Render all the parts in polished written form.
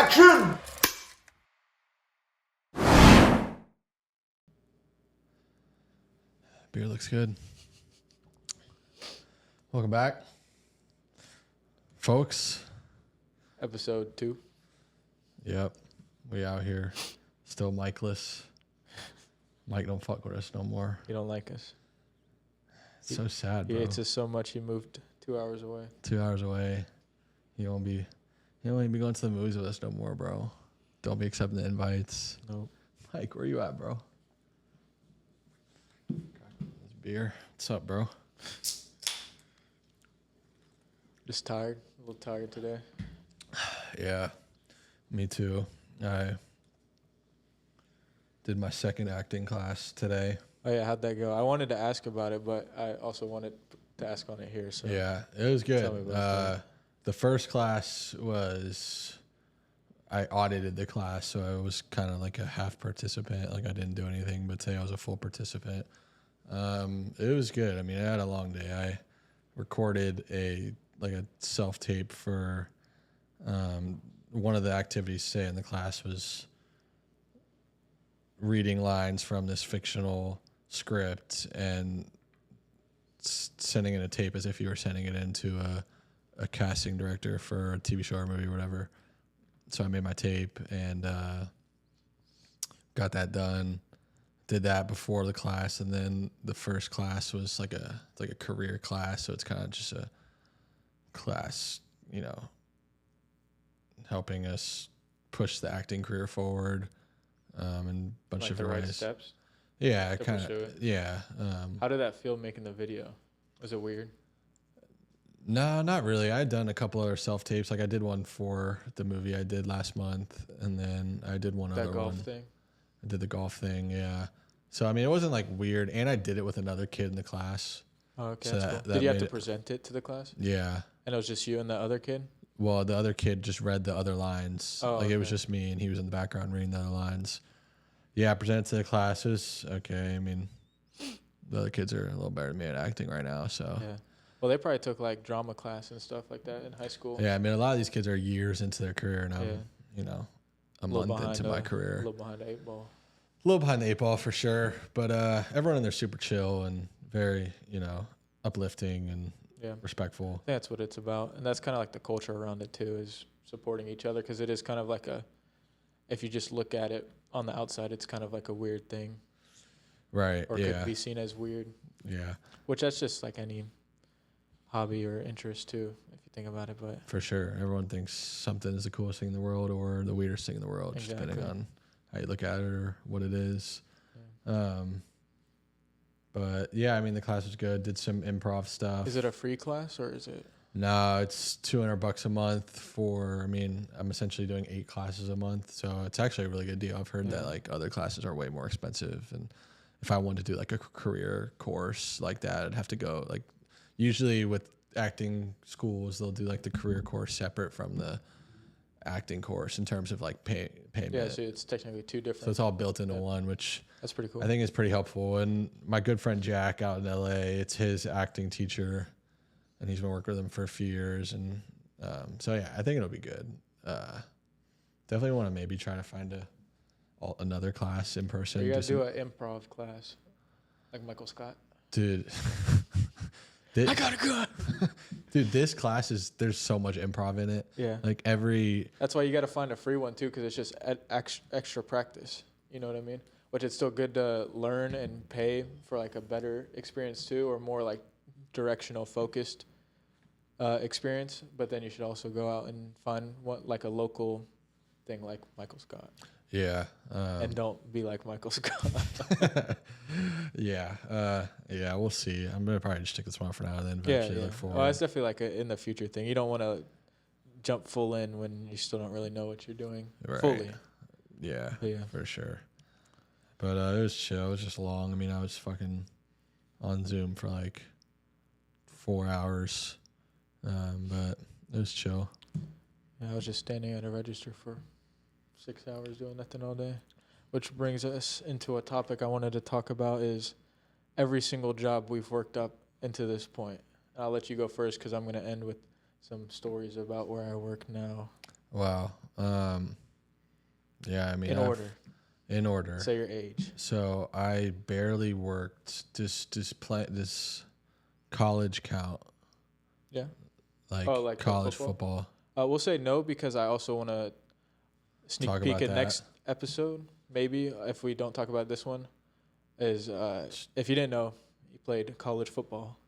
Action! Beer looks good. Welcome back, folks. Episode 2. Yep, we out here, still Mikeless. Mike don't fuck with us no more. You don't like us. It's so sad, bro. He hates us so much he moved 2 hours away. 2 hours away. You won't be going to the movies with us no more, bro. Don't be accepting the invites. Nope. Mike, where you at, bro? There's beer. What's up, bro? Just tired. A little tired today. Yeah, me too. I did my second acting class today. Oh, yeah. How'd that go? I wanted to ask about it, but I also wanted to ask on it here. So Yeah, it was Tell me good. about The first class was, I audited the class, so I was kind of like a half participant. Like I didn't do anything, but today I was a full participant. It was good. I mean, I had a long day. I recorded a self-tape for one of the activities today in the class was reading lines from this fictional script and sending in a tape as if you were sending it into a casting director for a TV show or movie or whatever. So I made my tape and got that done. Did that before the class, and then the first class was like a career class, so it's kind of just a class, helping us push the acting career forward, and a bunch like of the right ways. steps. Yeah, to kind pursue of. it. Yeah. How did that feel making the video? Was it weird? No, not really. I had done a couple other self tapes. Like I did one for the movie I did last month, and then I did one That other golf one. thing? I did the golf thing, yeah. So I mean, it wasn't like weird, and I did it with another kid in the class. Oh, okay. So That's that- cool. that Did you have made to it- present it to the class? Yeah. And it was just you and the other kid? Well, the other kid just read the other lines. Oh, It was okay. just me, and he was in the background reading the other lines. Yeah, I presented to the classes. Okay, I mean, the other kids are a little better than me at acting right now, so. Yeah. Well, they probably took like drama class and stuff like that in high school. Yeah, I mean, a lot of these kids are years into their career, and I'm, Yeah. a Little month into my A career. little behind the 8 ball. A little behind the 8 ball for sure, but everyone in there super chill and very, uplifting and Yeah. respectful. I think that's what it's about. And that's kind of like the culture around it too, is supporting each other, because it is kind of like if you just look at it on the outside, it's kind of like a weird thing, Right, or yeah. could be seen as weird, Yeah, which that's just like any hobby or interest too, if you think about it. But for sure. Everyone thinks something is the coolest thing in the world or the weirdest thing in the world, just depending Exactly. on how you look at it or what it is. yeah. But yeah, I mean, the class was good. Did some improv stuff. Is it a free class or is it? No, it's $200 a month I'm essentially doing 8 classes a month. So it's actually a really good deal. I've heard that like other classes are way more expensive. And if I wanted to do like a career course like that, I'd have to go like, usually with acting schools, they'll do like the career course separate from the acting course in terms of like payment. Yeah, so it's technically two different. So it's all built into one, which That's pretty cool. I think is pretty helpful. And my good friend Jack out in LA, it's his acting teacher, and he's been working with him for a few years. And so yeah, I think it'll be good. Definitely want to maybe try to find another class in person. You gotta do an improv class, like Michael Scott. Dude. I got a gun. Dude, this class there's so much improv in it. Yeah. Like every. That's why you got to find a free one too, because it's just extra practice. You know what I mean? Which it's still good to learn and pay for like a better experience too, or more like directional focused experience. But then you should also go out and find like a local thing like Michael Scott. Yeah. And don't be like Michael Scott. Yeah. Yeah, we'll see. I'm going to probably just stick this one for now and then eventually look forward. Well, it's definitely like a in the future thing. You don't want to jump full in when you still don't really know what you're doing fully. Yeah, Yeah. for sure. But it was chill. It was just long. I mean, I was fucking on Zoom for like 4 hours. But it was chill. Yeah, I was just standing at a register for 6 hours doing nothing all day. Which brings us into a topic I wanted to talk about is every single job we've worked up into this point. I'll let you go first because I'm going to end with some stories about where I work now. Wow. Yeah, I mean, In order. In order. Say your age. So I barely worked this college count, Yeah. like Like college football. We'll say no because I also want to sneak Talk peek about at that. next episode. Maybe if we don't talk about this one, is if you didn't know, he played college football,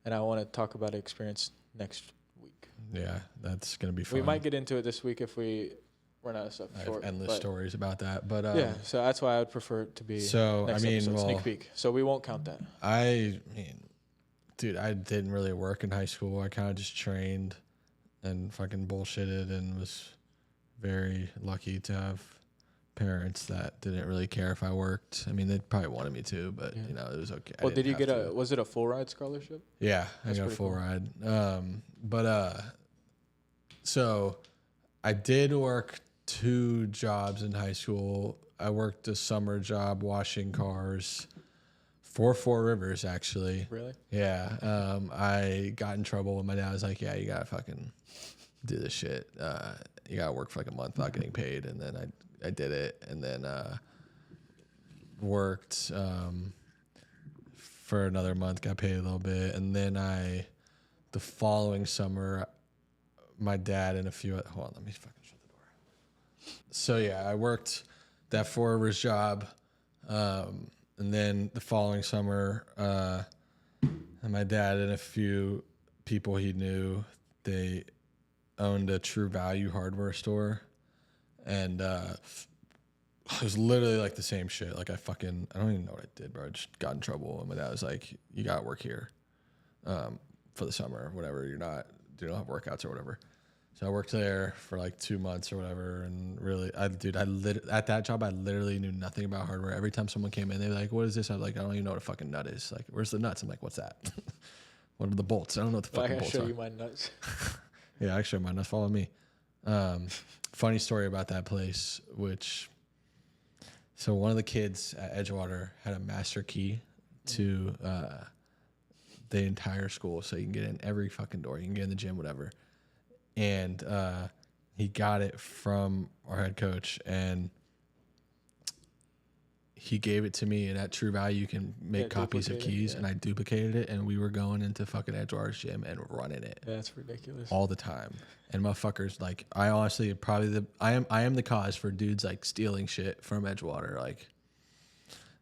and I want to talk about an experience next week. Yeah, that's gonna be fun. We might get into it this week if we run out of stuff. I short, have endless stories about that, but yeah, so that's why I would prefer it to be. So next I mean, episode, well, sneak peek. So we won't count that. I mean, dude, I didn't really work in high school. I kind of just trained and fucking bullshitted, and was very lucky to have parents that didn't really care if I worked. I mean, they probably wanted me to, but Yeah. you know, it was okay. Well, did you get was it a full ride scholarship? Yeah, That's I got a pretty full cool. ride. So I did work 2 jobs in high school. I worked a summer job washing cars for Four Rivers, actually. Really? Yeah. I got in trouble when my dad was like, yeah, you gotta fucking do this shit. You gotta work for like a month without getting paid. And then I did it, and then worked for another month, got paid a little bit, and then the following summer, my dad and a few hold on, let me fucking shut the door. So yeah, I worked that Four Rivers job, and then the following summer, and my dad and a few people he knew, they owned a True Value hardware store, and it was literally like the same shit. Like I don't even know what I did, bro. I just got in trouble, and my dad was like, "You gotta work here, for the summer, whatever. You don't have workouts or whatever." So I worked there for like 2 months or whatever, and really, at that job, I literally knew nothing about hardware. Every time someone came in, they were like, "What is this?" I was like, "I don't even know what a fucking nut is. Like, where's the nuts?" I'm like, "What's that?" What are the bolts? I don't know what the fucking bolts are. I can show you my nuts. Yeah, actually, my nuts. Follow me. Funny story about that place, so one of the kids at Edgewater had a master key to the entire school, so you can get in every fucking door. You can get in the gym, whatever. And he got it from our head coach, and he gave it to me. And at True Value, you can make copies of keys, and I duplicated it, and we were going into fucking Edgewater's gym and running it. Yeah, that's ridiculous. All the time. And motherfuckers, like, I honestly I am the cause for dudes like stealing shit from Edgewater. Like,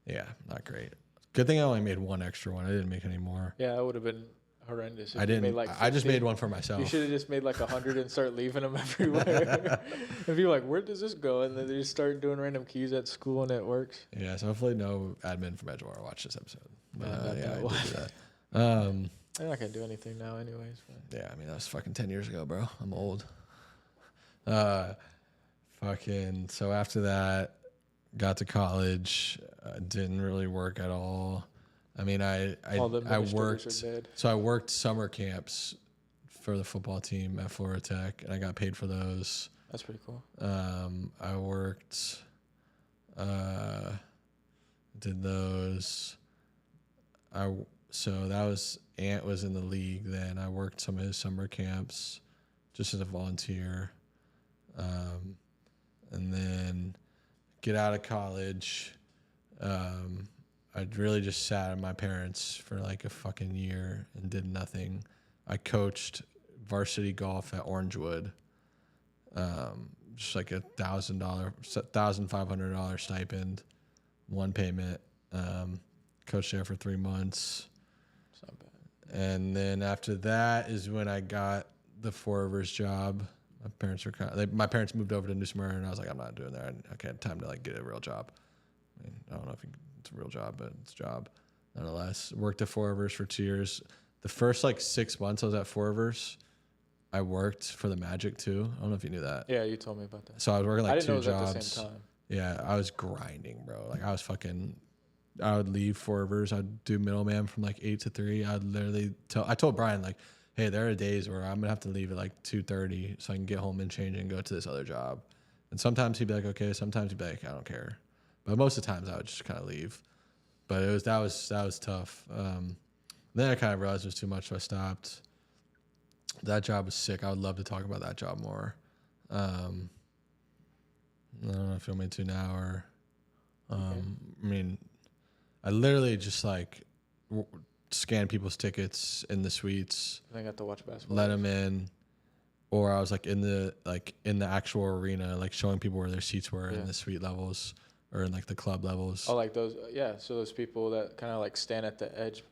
yeah, not great. Good thing I only made one extra one. I didn't make any more. Yeah, that would have been horrendous. I didn't. I just made one for myself. You should have just made like 100 and start leaving them everywhere. And be like, where does this go? And then they just start doing random keys at school, and it works. Yeah, so hopefully no admin from Edgewater watch this episode. But yeah, I did that. They're not gonna do anything now, anyways. Yeah, I mean that was fucking 10 years ago, bro. I'm old. Fucking. So after that, got to college. Didn't really work at all. I mean, I worked. So I worked summer camps for the football team at Florida Tech, and I got paid for those. That's pretty cool. I worked. Did those. So that was Ant was in the league then. I worked some of his summer camps, just as a volunteer, and then get out of college. I really just sat at my parents for like a fucking year and did nothing. I coached varsity golf at Orangewood, just like $1,500 stipend, one payment. Coached there for 3 months. It's not bad. And then after that is when I got the Four Rivers job. My parents moved over to New Smyrna, and I was like, I'm not doing that. Okay, time to like get a real job. I mean, I don't know if it's a real job, but it's a job nonetheless. Worked at Four Rivers for 2 years. The first like 6 months I was at Four Rivers, I worked for the Magic too. I don't know if you knew that. Yeah, you told me about that. So I was working like 2 jobs. At the same time. Yeah, I was grinding, bro. Like I would leave Four Rivers. I'd do middleman from like 8 to 3. I'd literally I told Brian like, hey, there are days where I'm gonna have to leave at like 2:30 so I can get home and change and go to this other job. And sometimes he'd be like, okay. Sometimes he'd be like, I don't care. But most of the times I would just kind of leave. But that was tough. Then I kind of realized it was too much, so I stopped. That job was sick. I would love to talk about that job more. I don't know if you'll make to now or, Okay. I mean, I literally just like scan people's tickets in the suites, I got to watch basketball. let them in, or I was like in the actual arena, like showing people where their seats were in the suite levels or in like the club levels. Oh, like those, so those people that kind of like stand at the edge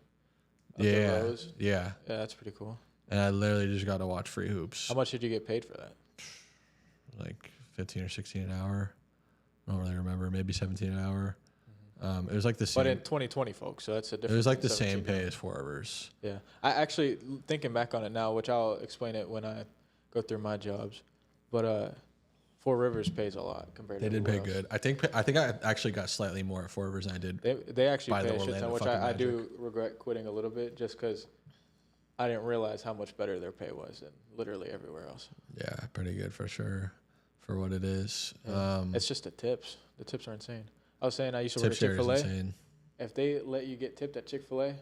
of Yeah, the rows. yeah. Yeah, that's pretty cool. And I literally just got to watch free hoops. How much did you get paid for that? Like 15 or 16 an hour. I don't really remember. Maybe 17 an hour. It was like the same. But in 2020, folks, so that's a different. It was like the same pay as Four Rivers. Yeah, I actually thinking back on it now, which I'll explain it when I go through my jobs. But Four Rivers pays a lot compared to. They did everywhere pay else. good. I think I actually got slightly more at Four Rivers than I did. They actually by pay the a shit ton, Orlando which fucking I do Magic. regret quitting a little bit just because I didn't realize how much better their pay was than literally everywhere else. Yeah, pretty good for sure, for what it is. Yeah. It's just the tips. The tips are insane. I was saying I used to work Tip at share is Chick-fil-A. insane. If they let you get tipped at Chick-fil-A,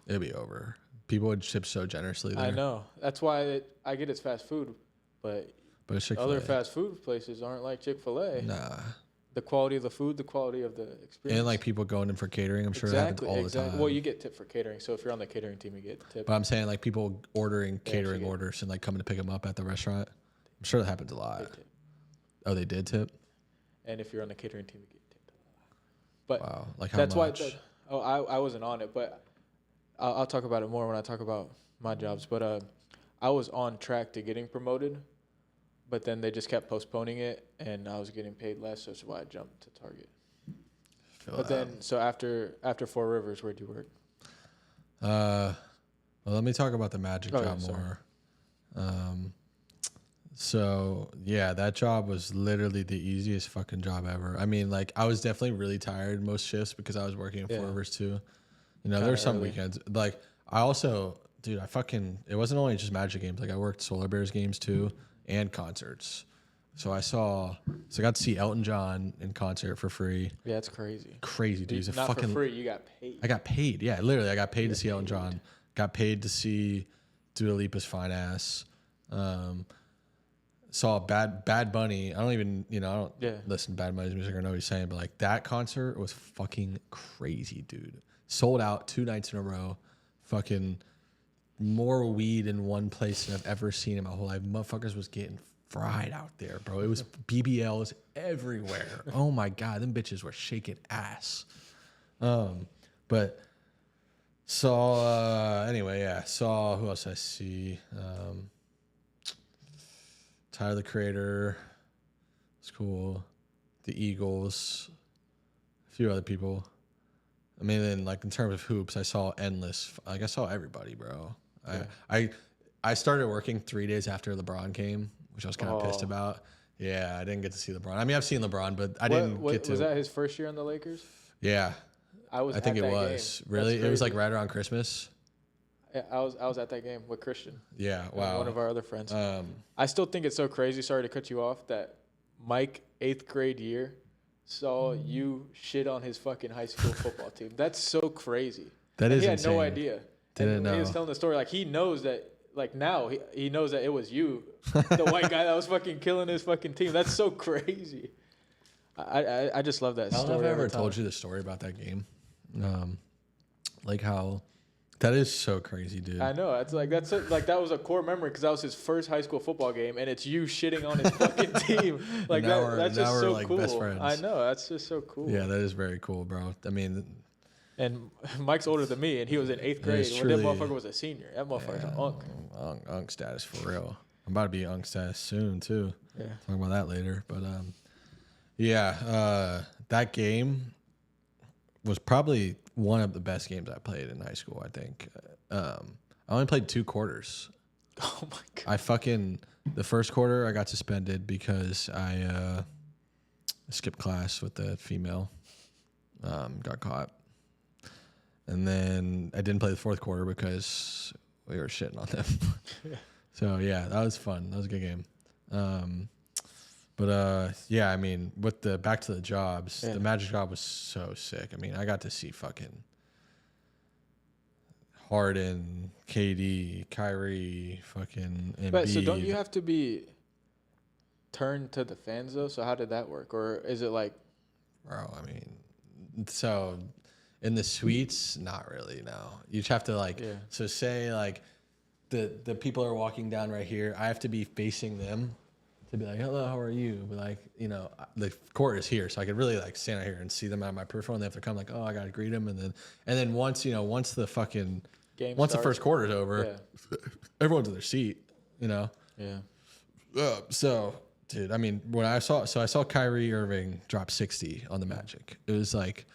It'd be over. People would tip so generously there. I know. That's why I get it's fast food, but But it's Chick-fil-A. other fast food places aren't like Chick-fil-A. Nah. The quality of the food, the quality of the experience. And like people going in for catering, I'm sure it happens all the time. Well, you get tipped for catering, so if you're on the catering team, you get tipped. But I'm saying like people ordering They catering actually get- orders and like coming to pick them up at the restaurant. I'm sure that happens a lot. They tip. Oh, they did tip? And if you're on the catering team, you get tipped. But Wow. Like how that's much? why. I wasn't on it, but I'll talk about it more when I talk about my jobs. But I was on track to getting promoted, but then they just kept postponing it, and I was getting paid less, so that's why I jumped to Target. But then, so after Four Rivers, where'd you work? Well, let me talk about the Magic Oh, yeah, job sorry. more. So yeah, that job was literally the easiest fucking job ever. I mean, like I was definitely really tired most shifts because I was working in Four Yeah. Rivers too. You know, Kinda there's some early. weekends. Like I also, dude, it wasn't only just Magic games. Like I worked Solar Bears games too and concerts. So I got to see Elton John in concert for free. Yeah, it's crazy. Crazy, dude. He's a Not fucking for free, you got paid. I got paid. Yeah, literally, I got paid to see Elton John. Got paid to see Dua Lipa's fine ass. Saw Bad Bunny. I don't even, I don't listen to Bad Bunny's music or know what he's saying, but like that concert was fucking crazy, dude. Sold out 2 nights in a row. Fucking more weed in one place than I've ever seen in my whole life. Motherfuckers was getting fried out there, bro. It was BBLs everywhere. Oh my God, them bitches were shaking ass. But saw who else I see? Tyler the Creator. It's cool. The Eagles. A few other people. I mean, then like in terms of hoops, I saw endless. Like I saw everybody, bro. Yeah. I started working 3 days after LeBron came, which I was kind of pissed Oh. about. Yeah, I didn't get to see LeBron. I mean, I've seen LeBron, but I didn't get to. Was that his first year on the Lakers? Yeah, I think at it that was. game. Really? That's It was like crazy. right around Christmas. Yeah, I was at that game with Christian. Yeah, wow. One of our other friends. Um, I still think it's so crazy. Sorry to cut you off. That Mike, 8th grade year, saw you shit on his fucking high school football team. That's so crazy. That is He had insane. no idea. Didn't and when he was know. telling the story, like he knows that. Like now, he knows that it was you, the white guy that was fucking killing his fucking team. That's so crazy. I just love that I don't know story. if I ever every time. told you the story about that game. Like how that is so crazy, dude. I know. It's like that was a core memory because that was his first high school football game, and it's you shitting on his fucking team. Like that's just so like cool. best friends. I know. That's just so cool. Yeah, that is very cool, bro. I mean, And Mike's older than me, and he was in 8th grade is when that truly- motherfucker was a senior. That motherfucker's an unk. Unk status for real. I'm about to be unk status soon too. Yeah. Talk about that later. But that game was probably one of the best games I played in high school. I think. I only played 2 quarters. Oh my god. The first quarter I got suspended because I skipped class with the female. Got caught. And then I didn't play the fourth quarter because we were shitting on them. So yeah, that was fun. That was a good game. Yeah, I mean, with the back to the jobs, the Magic job was so sick. I mean, I got to see fucking Harden, KD, Kyrie, fucking Embiid. But so don't you have to be turn to the fans though? So how did that work, or is it like? Bro, I mean, so in the suites, not really. No, you just have to like. Yeah. So say like the people are walking down right here. I have to be facing them to be like, hello, how are you? But like, you know, the court is here, so I could really like stand out here and see them out of my peripheral, and they have to come like, oh, I gotta greet them, and then once the fucking Game once starts? the first quarter's over, everyone's in their seat, you know. Yeah. So, dude, I mean, when I saw Kyrie Irving drop 60 on the Magic. It was like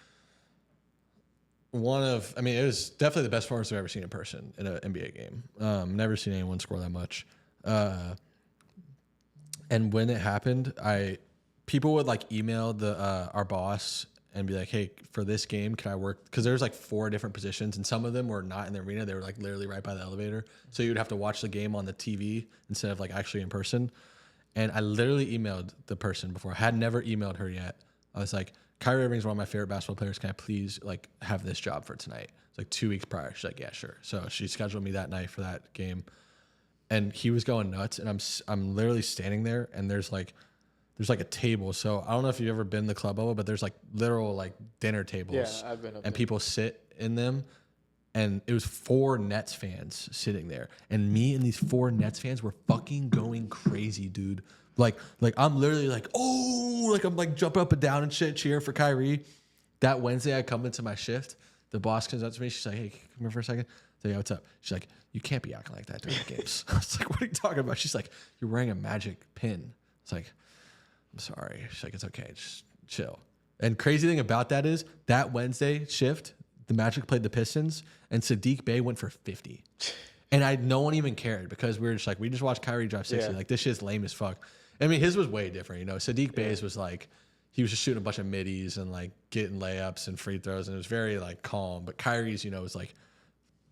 it was definitely the best performance I've ever seen in person in an NBA game. Never seen anyone score that much. And when it happened, people would like email our boss and be like, hey, for this game, can I work? Because there's like 4 different positions, and some of them were not in the arena. They were like literally right by the elevator. So you'd have to watch the game on the TV instead of like actually in person. And I literally emailed the person before. I had never emailed her yet. I was like, Kyrie Irving's one of my favorite basketball players. Can I please like have this job for tonight? It's like 2 weeks prior. She's like, yeah, sure. So she scheduled me that night for that game. And he was going nuts. And I'm literally standing there, and there's like a table. So I don't know if you've ever been to Club Bubble, but there's like literal like dinner tables. Yeah, I've been up and there. people sit in them. And it was 4 Nets fans sitting there. And me and these 4 Nets fans were fucking going crazy, dude. Like I'm literally like, oh, like I'm like jumping up and down and shit, cheering for Kyrie. That Wednesday I come into my shift. The boss comes up to me. She's like, hey, come here for a second. I say, yeah, what's up? She's like, you can't be acting like that during the games. I was like, what are you talking about? She's like, you're wearing a Magic pin. It's like, I'm sorry. She's like, it's okay. Just chill. And crazy thing about that is that Wednesday shift, the Magic played the Pistons, and Sadiq Bey went for 50. And no one even cared because we were just like, we just watched Kyrie drop 60. Yeah. Like, this shit's lame as fuck. I mean, his was way different, you know. Sadiq Bey's was like, he was just shooting a bunch of middies and like getting layups and free throws, and it was very like calm. But Kyrie's, you know, was like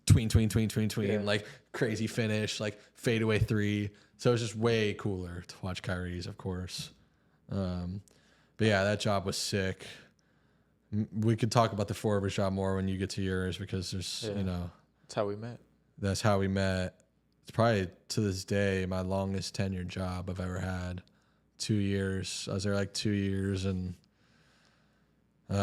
tween, Yeah. like crazy finish, like fadeaway 3. So it was just way cooler to watch Kyrie's, of course. But yeah, that job was sick. We could talk about the Forbes job more when you get to yours, because there's, you know, That's how we met. that's how we met. It's probably to this day my longest tenured job I've ever had. 2 years. I was there like 2 years, and 2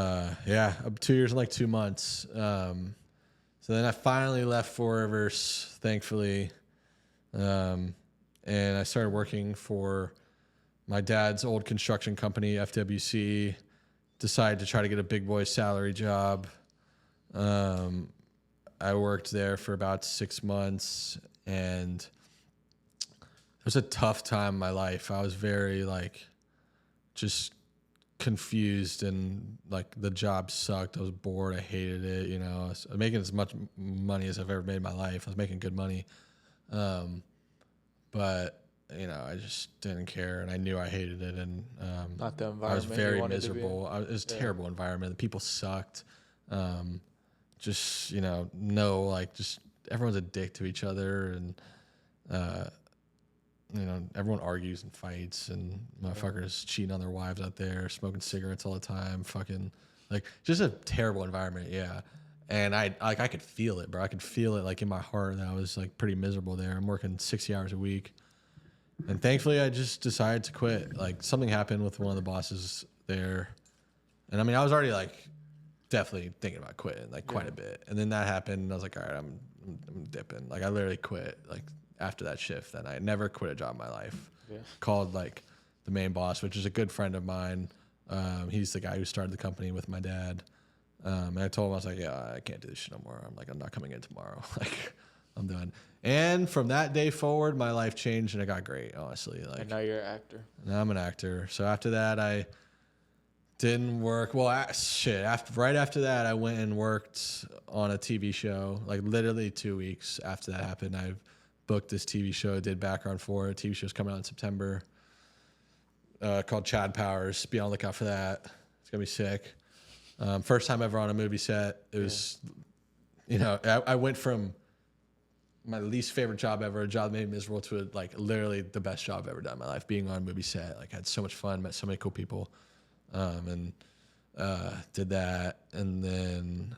years and like 2 months. So then I finally left Forever's, thankfully, and I started working for my dad's old construction company, FWC. Decided to try to get a big boy salary job. I worked there for about 6 months, and it was a tough time in my life. I was very like just confused, and like the job sucked. I was bored. I hated it. You know, I was making as much money as I've ever made in my life. I was making good money. But you know, I just didn't care, and I knew I hated it, and Not the I was environment you very wanted to be in. miserable. It was a terrible environment. The people sucked. Just, you know, like just everyone's a dick to each other, and you know, everyone argues and fights, and motherfuckers cheating on their wives out there, smoking cigarettes all the time, fucking like just a terrible environment. Yeah. And I could feel it, bro. I could feel it like in my heart that I was like pretty miserable there. I'm working 60 hours a week. And thankfully I just decided to quit. Like something happened with one of the bosses there. And I mean, I was already like definitely thinking about quitting like quite a bit. And then that happened, and I was like, all right, I'm dipping. Like I literally quit like after that shift. And I never quit a job in my life. Yeah. Called like the main boss, which is a good friend of mine. He's the guy who started the company with my dad. And I told him, I was like, yeah, I can't do this shit no more. I'm like, I'm not coming in tomorrow. Like, I'm done. And from that day forward, my life changed, and it got great, honestly. Like, And now you're an actor. now I'm an actor. So after that, I didn't work. Well, right after that, I went and worked on a TV show. Like literally 2 weeks after that happened, I booked this TV show, did background for it. TV show's coming out in September, called Chad Powers. Be on the lookout for that. It's gonna be sick. First time ever on a movie set. It was, you know, I went from my least favorite job ever, a job that made me miserable, to like literally the best job I've ever done in my life, being on a movie set. Like I had so much fun, met so many cool people, and did that. And then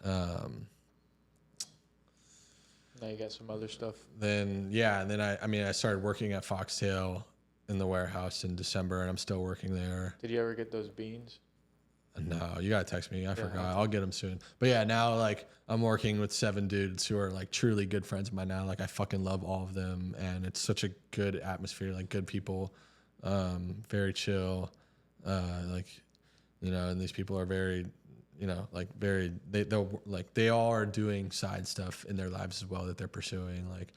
Now you got some other stuff. I started working at Foxtail, in the warehouse in December, and I'm still working there. Did you ever get those beans? No, you gotta text me. I forgot. I'll get them soon. But yeah, now like I'm working with 7 dudes who are like truly good friends of mine now. Like I fucking love all of them, and it's such a good atmosphere. Like good people, very chill. Like, you know, and these people are very, you know, like very. They'll like they all are doing side stuff in their lives as well that they're pursuing. Like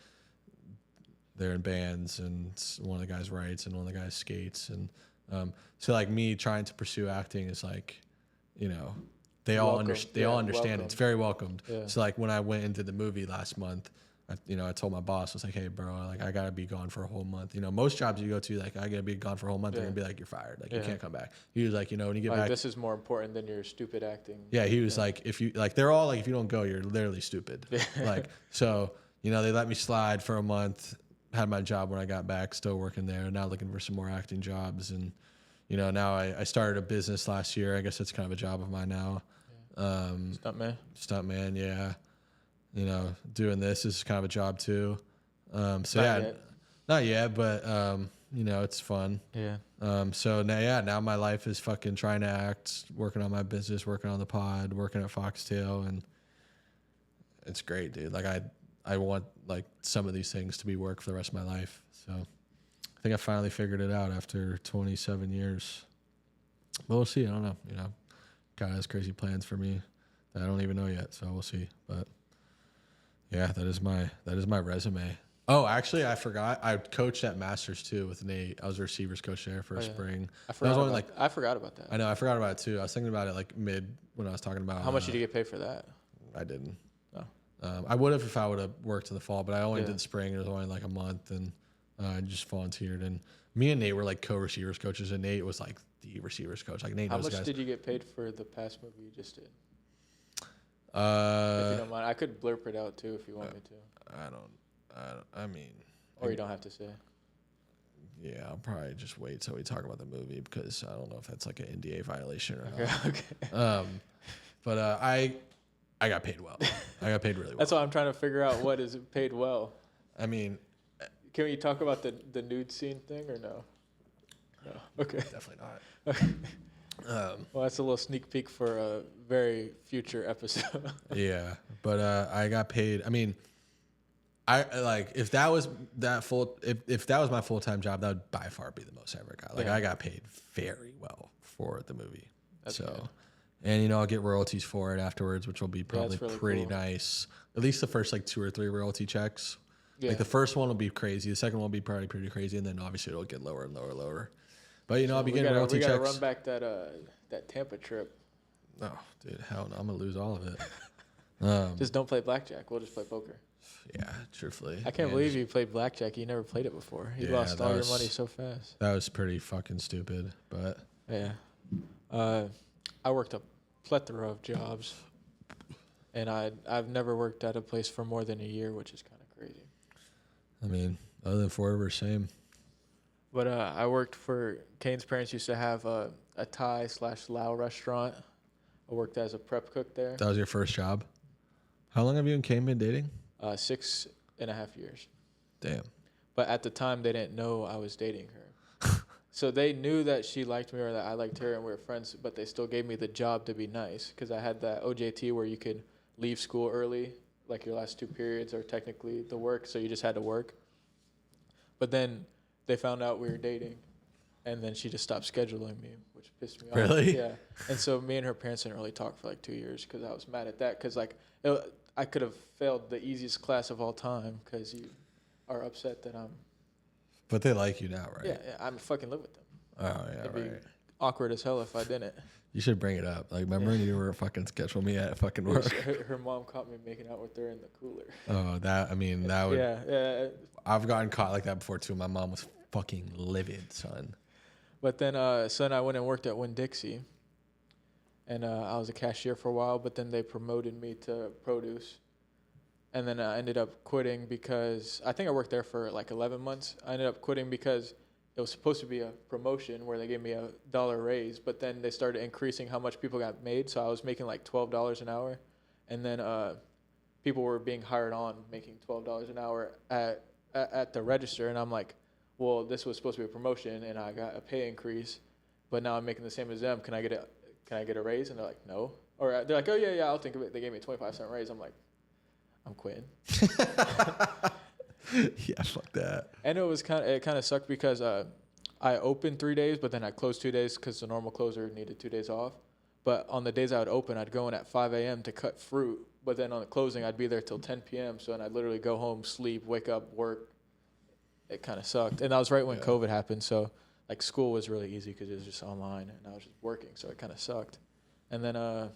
they're in bands, and one of the guys writes, and one of the guys skates, and so like me trying to pursue acting is like. You know, they all understand. Welcome. It's very welcomed. Yeah. So like when I went into the movie last month, I told my boss, I was like, hey, bro, like I gotta be gone for a whole month. You know, most jobs you go to, like I gotta be gone for a whole month. They're gonna be like, you're fired. Like you can't come back. He was like, you know, when you get like, back, this is more important than your stupid acting. Yeah, he was like, if you like, they're all like, if you don't go, you're literally stupid. Like so, you know, they let me slide for a month. Had my job when I got back, still working there. Now looking for some more acting jobs and. You know, now I started a business last year. I guess that's kind of a job of mine now. Stuntman, yeah. You know, doing this is kind of a job too. Not yet, but you know, it's fun. Yeah. So now my life is fucking trying to act, working on my business, working on the pod, working at Foxtail, and it's great, dude. Like I want like some of these things to be work for the rest of my life. So. I think I finally figured it out after 27 years. But we'll see. I don't know. You know, God has crazy plans for me that I don't even know yet. So we'll see. But yeah, that is my resume. Oh, actually, I forgot. I coached at Masters too with Nate. I was a receivers coach there for a spring. I forgot about that. I know. I forgot about it too. I was thinking about it like mid when I was talking about. How much did you get paid for that? I didn't. No. I would have if I would have worked in the fall, but I only did spring. It was only like a month and. I just volunteered, and me and Nate were like co-receivers coaches, and Nate was like the receivers coach. Like Nate knows guys. How much did you get paid for the past movie you just did? If you don't mind, I could blurb it out too if you want me to. I mean. Or you don't have to say. Yeah, I'll probably just wait till we talk about the movie because I don't know if that's like an NDA violation or not. Okay. But I got paid well. I got paid really well. That's why I'm trying to figure out what is paid well. I mean. Can we talk about the nude scene thing or no? No. Okay. Definitely not. Okay. Well, that's a little sneak peek for a very future episode. Yeah, but I got paid. I mean, I like if that was if that was my full-time job, that would by far be the most I ever got. Like I got paid very well for the movie. That's so. Good. And, you know, I'll get royalties for it afterwards, which will be probably really pretty nice. At least the first like 2 or 3 royalty checks. Yeah. Like the first one will be crazy. The second one will be probably pretty crazy. And then obviously it'll get lower and lower and lower. But, you know, I'll be getting royalty checks. We got to run back that Tampa trip. Oh, dude, hell no. I'm going to lose all of it. Just don't play blackjack. We'll just play poker. Yeah, truthfully. I can't believe you played blackjack. You never played it before. You lost all your money so fast. That was pretty fucking stupid. But yeah. I worked a plethora of jobs. And I've never worked at a place for more than a year, which is kind of crazy. I mean, other than forever, same. But I worked for Kane's parents used to have a Thai/Lao restaurant. I worked as a prep cook there. That was your first job? How long have you and Kane been dating? 6.5 years. Damn. But at the time, they didn't know I was dating her. So they knew that she liked me or that I liked her and we were friends, but they still gave me the job to be nice because I had that OJT where you could leave school early, like your last 2 periods are technically the work, so you just had to work. But then they found out we were dating, and then she just stopped scheduling me, which pissed me off. Really? Yeah. And so me and her parents didn't really talk for like 2 years because I was mad at that because like I could have failed the easiest class of all time because you are upset that I'm. But they like you now, right? Yeah, I'm fucking live with them. Oh yeah, It'd be awkward as hell if I didn't. You should bring it up. Like, remember you were fucking schedule me at fucking work. Her mom caught me making out with her in the cooler. Oh, that would. Yeah. I've gotten caught like that before too. My mom was fucking livid, son. But then, son, I went and worked at Winn-Dixie, and I was a cashier for a while. But then they promoted me to produce, and then I ended up quitting because I think I worked there for like 11 months. I ended up quitting because it was supposed to be a promotion where they gave me $1 raise, but then they started increasing how much people got made. So I was making like $12 an hour, and then people were being hired on making $12 an hour at the register, and I'm like, well, this was supposed to be a promotion, and I got a pay increase, but now I'm making the same as them. Can I get a raise? And they're like, no. Or they're like, oh yeah, I'll think of it. They gave me a 25-cent raise. I'm like, I'm quitting. Yeah, fuck that. And it kind of sucked because I opened 3 days, but then I closed 2 days because the normal closer needed 2 days off. But on the days I would open, I'd go in at 5 a.m. to cut fruit. But then on the closing, I'd be there till 10 p.m. So then I'd literally go home, sleep, wake up, work. It kind of sucked. And that was right when COVID happened. So like school was really easy because it was just online and I was just working. So it kind of sucked. And then I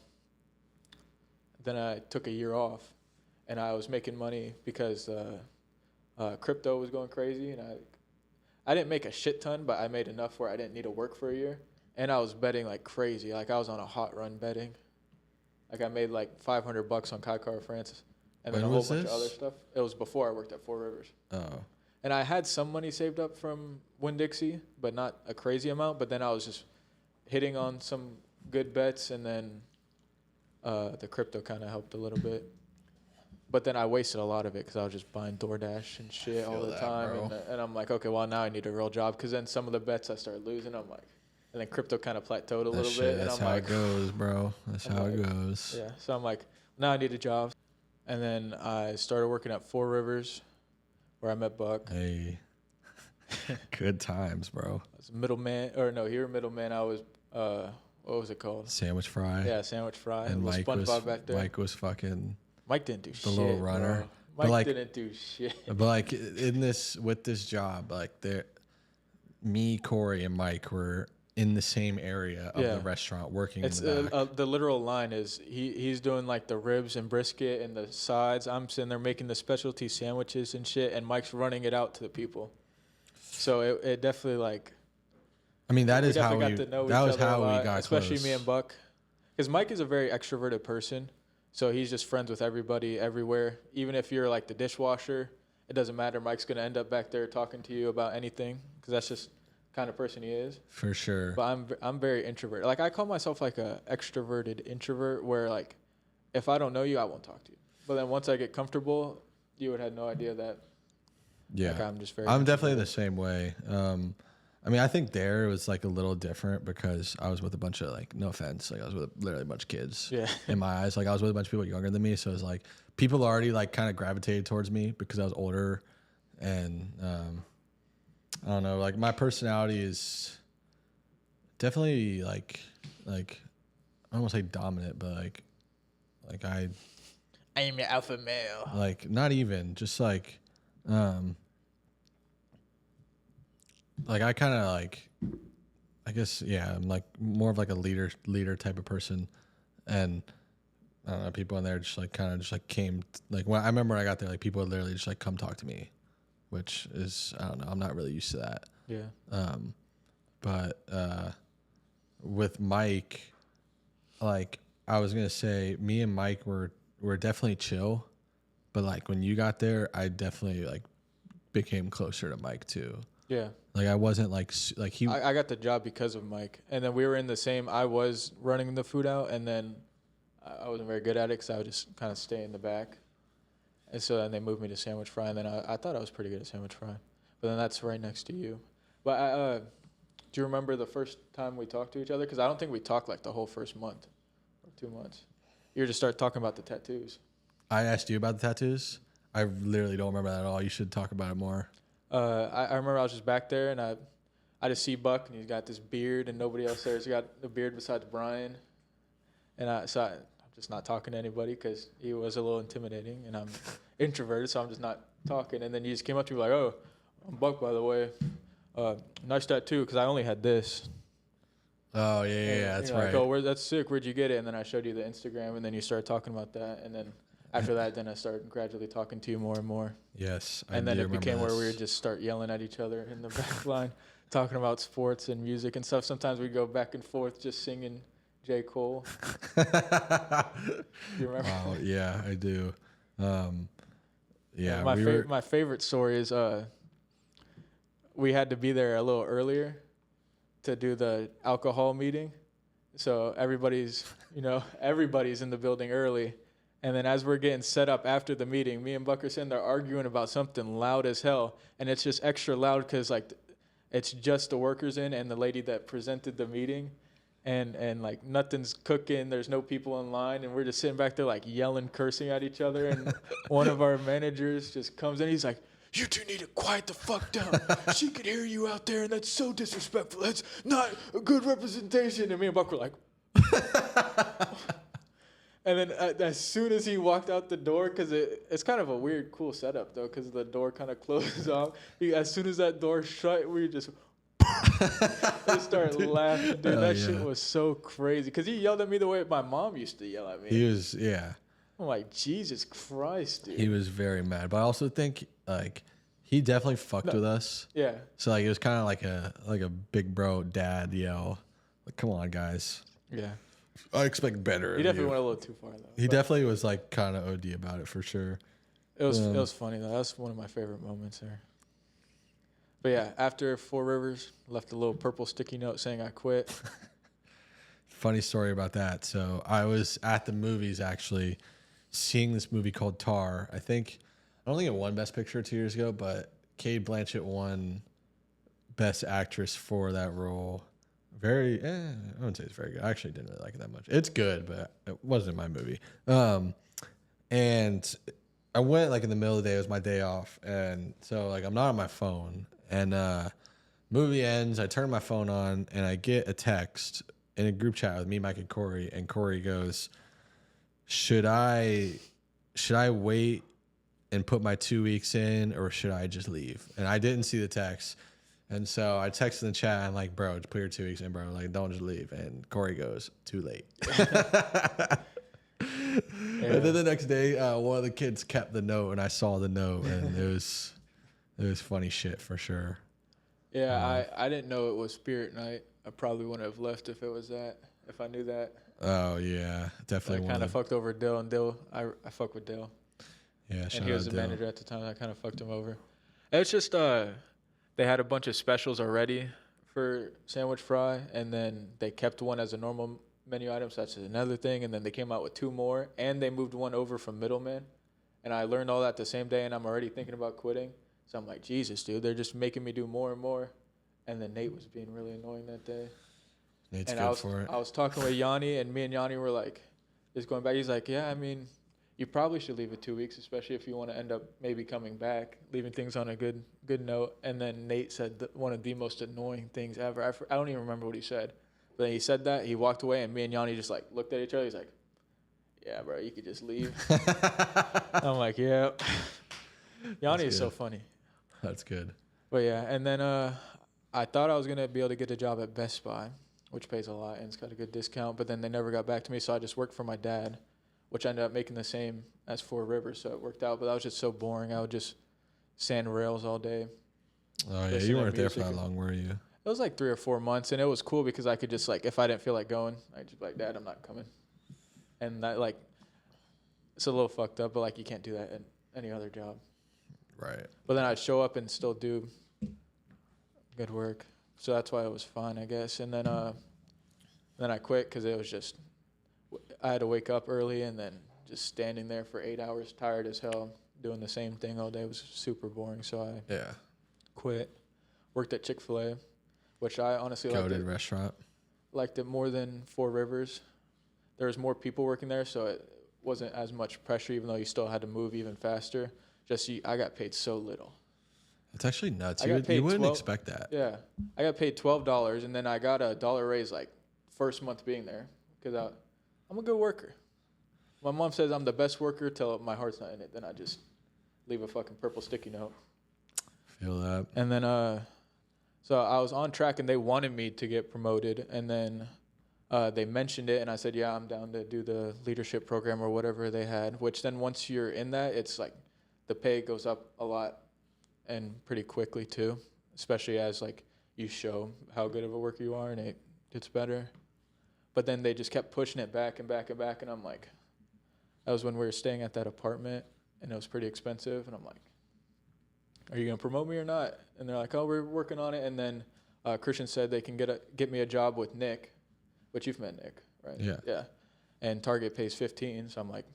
took a year off and I was making money because crypto was going crazy. And I didn't make a shit ton, but I made enough where I didn't need to work for a year. And I was betting like crazy. Like I was on a hot run betting. Like I made like $500 on Kai Car France, and then a whole bunch of other stuff. It was before I worked at Four Rivers. Oh. And I had some money saved up from Winn-Dixie, but not a crazy amount. But then I was just hitting on some good bets, and then the crypto kind of helped a little bit. But then I wasted a lot of it because I was just buying DoorDash and shit all the time. And I'm like, okay, well, now I need a real job. Because then some of the bets I started losing, I'm like, and then crypto kind of plateaued a little bit. That's how it goes, bro. That's how it goes. Yeah. So I'm like, now I need a job. And then I started working at Four Rivers, where I met Buck. Hey. Good times, bro. I was a middleman. Or no, you were a middleman. I was, what was it called? Sandwich Fry. Yeah, Sandwich Fry. And Mike was fucking... Mike didn't do shit. The little runner. Bro. Mike didn't do shit. But like with this job, like me, Corey, and Mike were in the same area of the restaurant working in the back. The literal line is he's doing like the ribs and brisket and the sides. I'm sitting there making the specialty sandwiches and shit, and Mike's running it out to the people. So it definitely like. I mean, that is how we got especially close. Me and Buck, because Mike is a very extroverted person. So he's just friends with everybody everywhere. Even if you're like the dishwasher, it doesn't matter. Mike's going to end up back there talking to you about anything because that's just the kind of person he is. For sure. But I'm very introverted. Like I call myself like a extroverted introvert where like if I don't know you, I won't talk to you. But then once I get comfortable, you would have no idea that. Yeah. Like, I'm definitely the same way. I mean, I think there was like a little different because I was with a bunch of like, no offense, like I was with literally a bunch of kids. Yeah. In my eyes, like I was with a bunch of people younger than me, so it was like people already like kind of gravitated towards me because I was older, and I don't know, like my personality is definitely like I don't want to say dominant, but like I am your alpha male. Like not even just like. Like I kind of like, I guess I'm like more of like a leader type of person, and I don't know, people in there just like kind of just like came like when I remember when I got there, like people would literally just like come talk to me, which is I don't know, I'm not really used to that. Yeah. But with Mike, like I was gonna say, me and Mike were definitely chill, but like when you got there, I definitely like became closer to Mike too. Yeah. Like I wasn't like he. I got the job because of Mike, and then we were in the same. I was running the food out, and then I wasn't very good at it because I would just kind of stay in the back, and so then they moved me to Sandwich Fry, and then I thought I was pretty good at Sandwich Fry, but then that's right next to you. But do you remember the first time we talked to each other? Because I don't think we talked like the whole first month or 2 months. You just start talking about the tattoos. I asked you about the tattoos. I literally don't remember that at all. You should talk about it more. I remember I was just back there, and I just see Buck, and he's got this beard, and nobody else there has got the beard besides Brian. And I'm just not talking to anybody because he was a little intimidating, and I'm introverted, so I'm just not talking. And then he just came up to me like, oh, I'm Buck, by the way. Nice tattoo, because I only had this. Oh, yeah, that's right. Like, oh, that's sick. Where'd you get it? And then I showed you the Instagram, and then you started talking about that, and then after that, then I started gradually talking to you more and more. Yes, and then it became where we would just start yelling at each other in the back line, talking about sports and music and stuff. Sometimes we'd go back and forth just singing J. Cole. Do you remember? Oh, yeah, I do. Yeah, my favorite story is we had to be there a little earlier to do the alcohol meeting. So everybody's in the building early. And then as we're getting set up after the meeting, me and Buck are sitting there arguing about something loud as hell. And it's just extra loud because, like, it's just the workers in and the lady that presented the meeting. And like, nothing's cooking. There's no people in line. And we're just sitting back there, like, yelling, cursing at each other. And one of our managers just comes in. He's like, "You two need to quiet the fuck down. She could hear you out there, and that's so disrespectful. That's not a good representation." And me and Buck were like... And then as soon as he walked out the door, because it's kind of a weird, cool setup, though, because the door kind of closes off. As soon as that door shut, we just started laughing. Dude, that shit was so crazy. Because he yelled at me the way my mom used to yell at me. He was, yeah. I'm like, Jesus Christ, dude. He was very mad. But I also think, like, he definitely fucked with us. Yeah. So, like, it was kind of like a big bro dad yell. Like, come on, guys. Yeah. I expect better. He definitely went a little too far, though. He definitely was, like, kind of OD about it, for sure. It was funny, though. That's one of my favorite moments there. But, yeah, after Four Rivers, left a little purple sticky note saying I quit. Funny story about that. So, I was at the movies, actually, seeing this movie called Tar. I don't think it won Best Picture 2 years ago, but Cate Blanchett won Best Actress for that role. I wouldn't say it's very good. I actually didn't really like it that much. It's good, but it wasn't my movie. And I went like in the middle of the day. It was my day off, and so like I'm not on my phone. And movie ends. I turn my phone on, and I get a text in a group chat with me, Mike, and Corey. And Corey goes, "Should I wait and put my 2 weeks in, or should I just leave?" And I didn't see the text. And so I texted in the chat, I'm like, "Bro, just put your 2 weeks in, bro. Like, don't just leave." And Corey goes, "Too late." And then the next day, one of the kids kept the note, and I saw the note, and it was funny shit for sure. Yeah, I didn't know it was Spirit Night. I probably wouldn't have left if it was that, if I knew that. Oh, yeah, definitely. I kind of fucked over Dill, and Dill, I fuck with Dill. Yeah, and he was the manager at the time. I kind of fucked him over. It's just they had a bunch of specials already for sandwich fry, and then they kept one as a normal menu item, so that's another thing. And then they came out with 2 more, and they moved one over from Middleman. And I learned all that the same day, and I'm already thinking about quitting. So I'm like, Jesus, dude, they're just making me do more and more. And then Nate was being really annoying that day. Nate's good for it. I was talking with Yanni, and me and Yanni were like, just going back. He's like, yeah, I mean, you probably should leave it 2 weeks, especially if you want to end up maybe coming back, leaving things on a good note. And then Nate said one of the most annoying things ever. I don't even remember what he said. But then he said that, he walked away, and me and Yanni just like looked at each other. He's like, "Yeah, bro, you could just leave." I'm like, "Yeah." Yanni is so funny. That's good. But yeah, and then I thought I was going to be able to get a job at Best Buy, which pays a lot and it's got a good discount. But then they never got back to me, so I just worked for my dad, which ended up making the same as Four Rivers, so it worked out. But that was just so boring. I would just sand rails all day. Oh, yeah, you weren't there for that long, were you? It was like 3 or 4 months, and it was cool because I could just, like, if I didn't feel like going, I'd just be like, "Dad, I'm not coming." And that, like, it's a little fucked up, but, like, you can't do that in any other job. Right. But then I'd show up and still do good work. So that's why it was fun, I guess. And then I quit because it was just, I had to wake up early and then just standing there for 8 hours, tired as hell, doing the same thing all day. It was super boring, so I quit. Worked at Chick-fil-A, which I honestly liked. Goated restaurant. Liked it more than Four Rivers. There was more people working there, so it wasn't as much pressure, even though you still had to move even faster. I got paid so little. That's actually nuts. You wouldn't expect that. Yeah. I got paid $12, and then I got a $1 raise, like, first month being there, because I'm a good worker. My mom says I'm the best worker till my heart's not in it. Then I just leave a fucking purple sticky note. Feel that. And then, so I was on track, and they wanted me to get promoted, and then they mentioned it, and I said, yeah, I'm down to do the leadership program or whatever they had, which then once you're in that, it's like the pay goes up a lot and pretty quickly too, especially as like you show how good of a worker you are, and it gets better. But then they just kept pushing it back and back and back, and I'm like, that was when we were staying at that apartment, and it was pretty expensive, and I'm like, are you going to promote me or not? And they're like, oh, we're working on it. And then Christian said they can get me a job with Nick, which you've met Nick, right? Yeah. Yeah. And Target pays $15, so I'm like,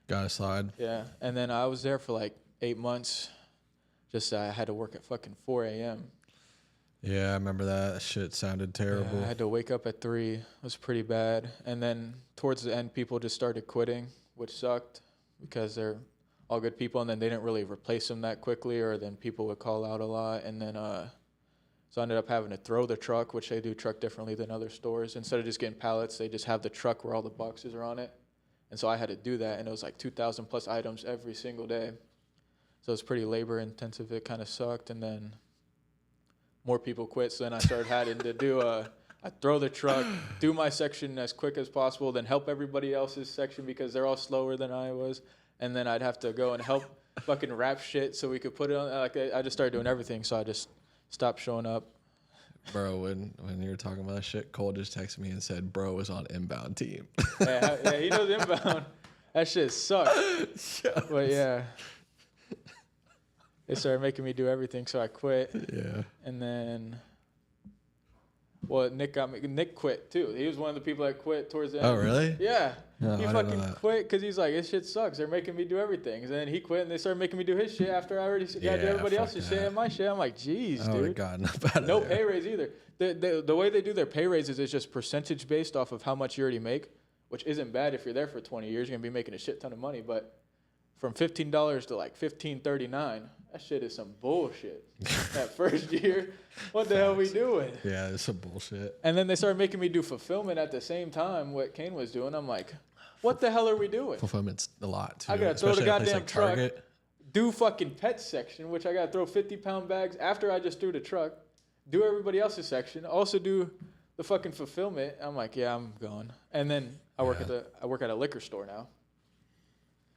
Gotta slide. Yeah, and then I was there for like 8 months. Just I had to work at fucking 4 a.m. Yeah, I remember that. That shit sounded terrible. Yeah, I had to wake up at 3. It was pretty bad. And then towards the end, people just started quitting, which sucked because they're all good people, and then they didn't really replace them that quickly, or then people would call out a lot, and then so I ended up having to throw the truck, which they do truck differently than other stores. Instead of just getting pallets, they just have the truck where all the boxes are on it. And so I had to do that, and it was like 2,000 plus items every single day. So it was pretty labor intensive. It kind of sucked, and then more people quit. So then I started having to do I throw the truck, do my section as quick as possible, then help everybody else's section because they're all slower than I was. And then I'd have to go and help fucking wrap shit so we could put it on. Like I just started doing everything, so I just stopped showing up. Bro, when you were talking about that shit, Cole just texted me and said, bro was on inbound team. Yeah, he knows inbound. That shit sucked. But yeah. They started making me do everything, so I quit. Yeah. And then, well, Nick quit too. He was one of the people that quit towards the end. Oh, really? Yeah. No, He I didn't know fucking that. quit because he's like, this shit sucks. They're making me do everything. And then he quit, and they started making me do his shit after I already got to do everybody fuck else's that. shit and my shit. I'm like, geez, I would have dude. gotten up out of No there. pay raise either. The way they do their pay raises is just percentage based off of how much you already make, which isn't bad if you're there for 20 years. You're going to be making a shit ton of money. But from $15 to like $15.39, that shit is some bullshit. That first year, what the hell we doing? Yeah, it's some bullshit. And then they started making me do fulfillment at the same time what Kane was doing. I'm like, what the hell are we doing? Fulfillment's a lot, too. I gotta throw the Especially at a place goddamn like truck, Target. do fucking pet section, which I gotta throw 50-pound bags after I just threw the truck, do everybody else's section, also do the fucking fulfillment. I'm like, yeah, I'm going. And then I work at a liquor store now.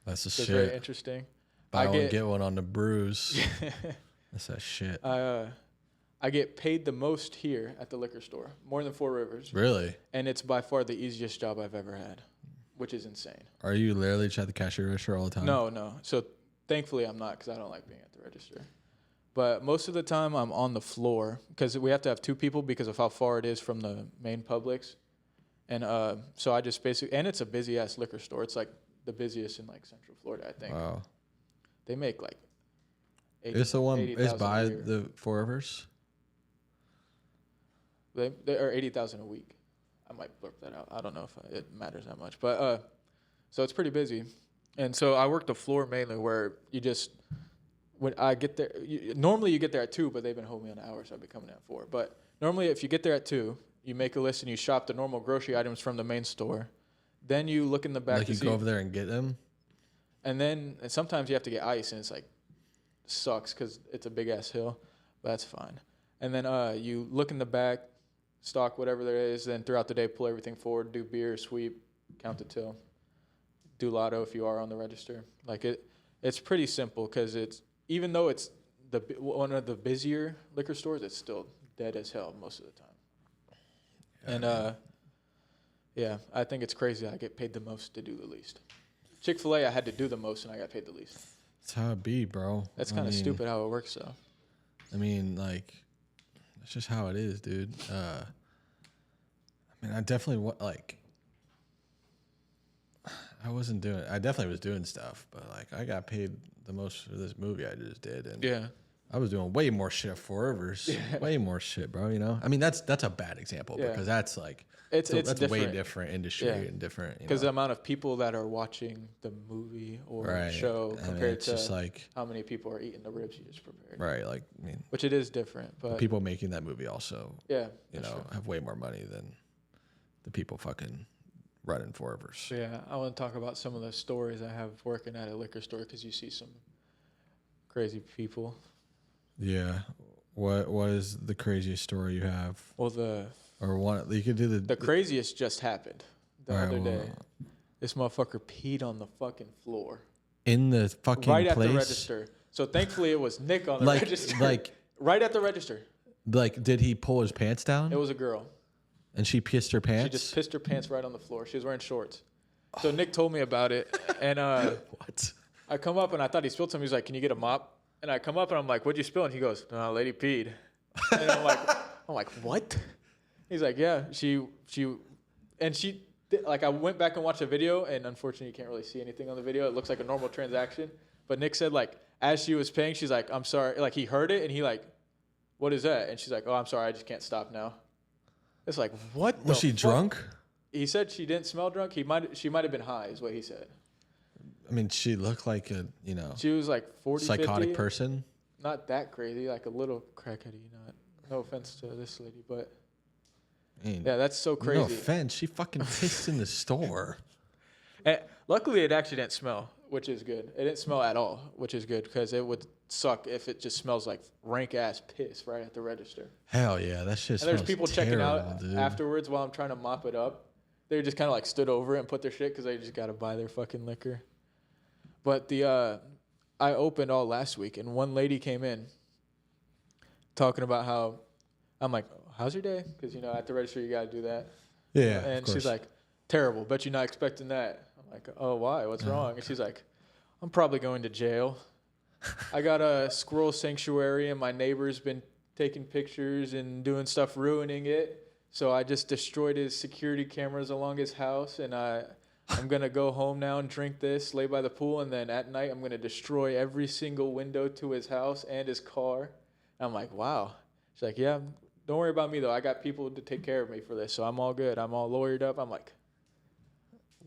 That's the So it's shit. very interesting. Buy one, get one on the brews. That's that shit. I get paid the most here at the liquor store, more than Four Rivers. Really? And it's by far the easiest job I've ever had, which is insane. Are you literally just at the cashier register all the time? No. So thankfully I'm not, because I don't like being at the register. But most of the time I'm on the floor because we have to have 2 people because of how far it is from the main Publix. And so I just basically, and it's a busy ass liquor store. It's like the busiest in like Central Florida, I think. Wow. They make like 80, It's the one, 80,000 it's by a year. the Four Rivers? They are 80,000 a week. I might blurb that out. I don't know if it matters that much, but so it's pretty busy. And so I work the floor mainly, where you just when I get there. Normally you get there at 2, but they've been holding me an hour, so I've been coming at 4. But normally, if you get there at 2, you make a list and you shop the normal grocery items from the main store. Then you look in the back. Like to you see, go over there and get them? and sometimes you have to get ice, and it's like sucks because it's a big ass hill, but that's fine. And then you look in the back, stock whatever there is. Then throughout the day, pull everything forward, do beer, sweep, count the till, do lotto if you are on the register. Like it's pretty simple because it's even though it's one of the busier liquor stores, it's still dead as hell most of the time. And yeah, I think it's crazy. I get paid the most to do the least. Chick-fil-A, I had to do the most, and I got paid the least. That's how it be, bro. That's kind of stupid how it works, though. I mean, like, that's just how it is, dude. I mean, I definitely, I definitely was doing stuff, but, like, I got paid the most for this movie I just did. And Yeah. I was doing way more shit at Four Rivers. Yeah. Way more shit, bro, you know? I mean, that's a bad example because that's, like, it's that's different. way different industry and different, Because the amount of people that are watching the movie or show compared to just like, how many people are eating the ribs you just prepared. Right, like, I mean. Which it is different, but. The people making that movie also, you know, have way more money than the people fucking running Four Rivers. So yeah, I want to talk about some of the stories I have working at a liquor store because you see some crazy people. Yeah. What is the craziest story you have? Well, Or one you could do the craziest just happened the All right, other day. well, This motherfucker peed on the fucking floor. in the fucking Right place? at the register. So thankfully it was Nick on the Like- register. like- right at the register. Like, did he pull his pants down? It was a girl. And she pissed her pants? She just pissed her pants right on the floor. She was wearing shorts. So Nick told me about it, and What? I come up and I thought he spilled something. He's like, "Can you get a mop?" And I come up and I'm like, "What'd you spill?" And he goes, "No, lady peed." And I'm like, "What?" He's like, "Yeah, she," and like I went back and watched a video, and unfortunately you can't really see anything on the video. It looks like a normal transaction, but Nick said like as she was paying, she's like, "I'm sorry," like he heard it and he like, "What is that?" And she's like, "Oh, I'm sorry, I just can't stop now." It's like, what? Was she drunk? He said she didn't smell drunk. She might have been high, is what he said. I mean, she looked like a She was like 40, psychotic 50. person. Not that crazy, like a little crackheady. No offense to this lady, but yeah, that's so crazy. No offense, she fucking pissed in the store. And luckily, it actually didn't smell, which is good. It didn't smell at all, which is good because it would suck if it just smells like rank ass piss right at the register. Hell yeah, that shit. And there's people checking out dude. afterwards while I'm trying to mop it up. They just kind of like stood over it and put their shit because they just got to buy their fucking liquor. But I opened all last week, and one lady came in talking about how I'm like, how's your day? Because at the register you got to do that. Yeah. And she's like, terrible. Bet you're not expecting that. I'm like, oh, why? What's wrong? And she's like, I'm probably going to jail. I got a squirrel sanctuary, and my neighbor's been taking pictures and doing stuff, ruining it. So I just destroyed his security cameras along his house, and I'm going to go home now and drink this, lay by the pool, and then at night I'm going to destroy every single window to his house and his car. And I'm like, wow. She's like, yeah, don't worry about me, though. I got people to take care of me for this, so I'm all good. I'm all lawyered up. I'm like,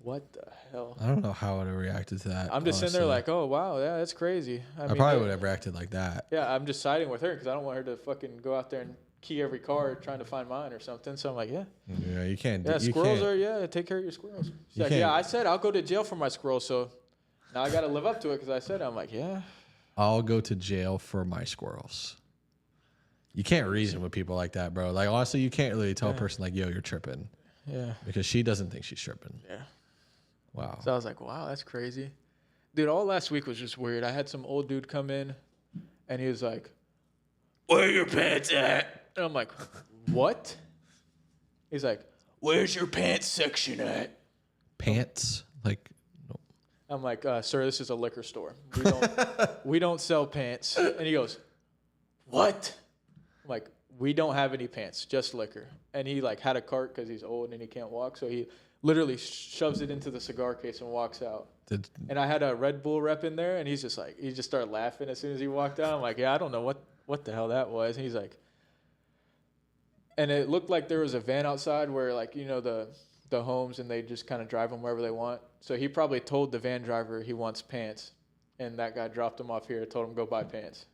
what the hell? I don't know how I would have reacted to that. I'm just sitting there like, oh, wow, yeah, that's crazy. I probably would have reacted like that. Yeah, I'm just siding with her because I don't want her to fucking go out there and key every car trying to find mine or something. So I'm like, yeah. Yeah, you can't. Yeah, squirrels are, take care of your squirrels. She's like, yeah, I said I'll go to jail for my squirrels, so now I got to live up to it because I said it. I'm like, yeah. I'll go to jail for my squirrels. You can't reason with people like that, bro. Like, honestly, you can't really tell a person like, yo, you're tripping. Yeah. Because she doesn't think she's tripping. Yeah. Wow. So I was like, wow, that's crazy. Dude, all last week was just weird. I had some old dude come in, and he was like, where are your pants at? And I'm like, what? He's like, where's your pants section at? Pants? Like, no. I'm like, sir, this is a liquor store. We don't sell pants. And he goes, what? I'm like, we don't have any pants, just liquor. And he like had a cart because he's old and he can't walk. So he literally shoves it into the cigar case and walks out. And I had a Red Bull rep in there, and he's just like, he just started laughing as soon as he walked out. I'm like, yeah, I don't know what the hell that was. And he's like, and it looked like there was a van outside where, like, the homes, and they just kind of drive them wherever they want. So he probably told the van driver he wants pants, and that guy dropped him off here and told him go buy pants.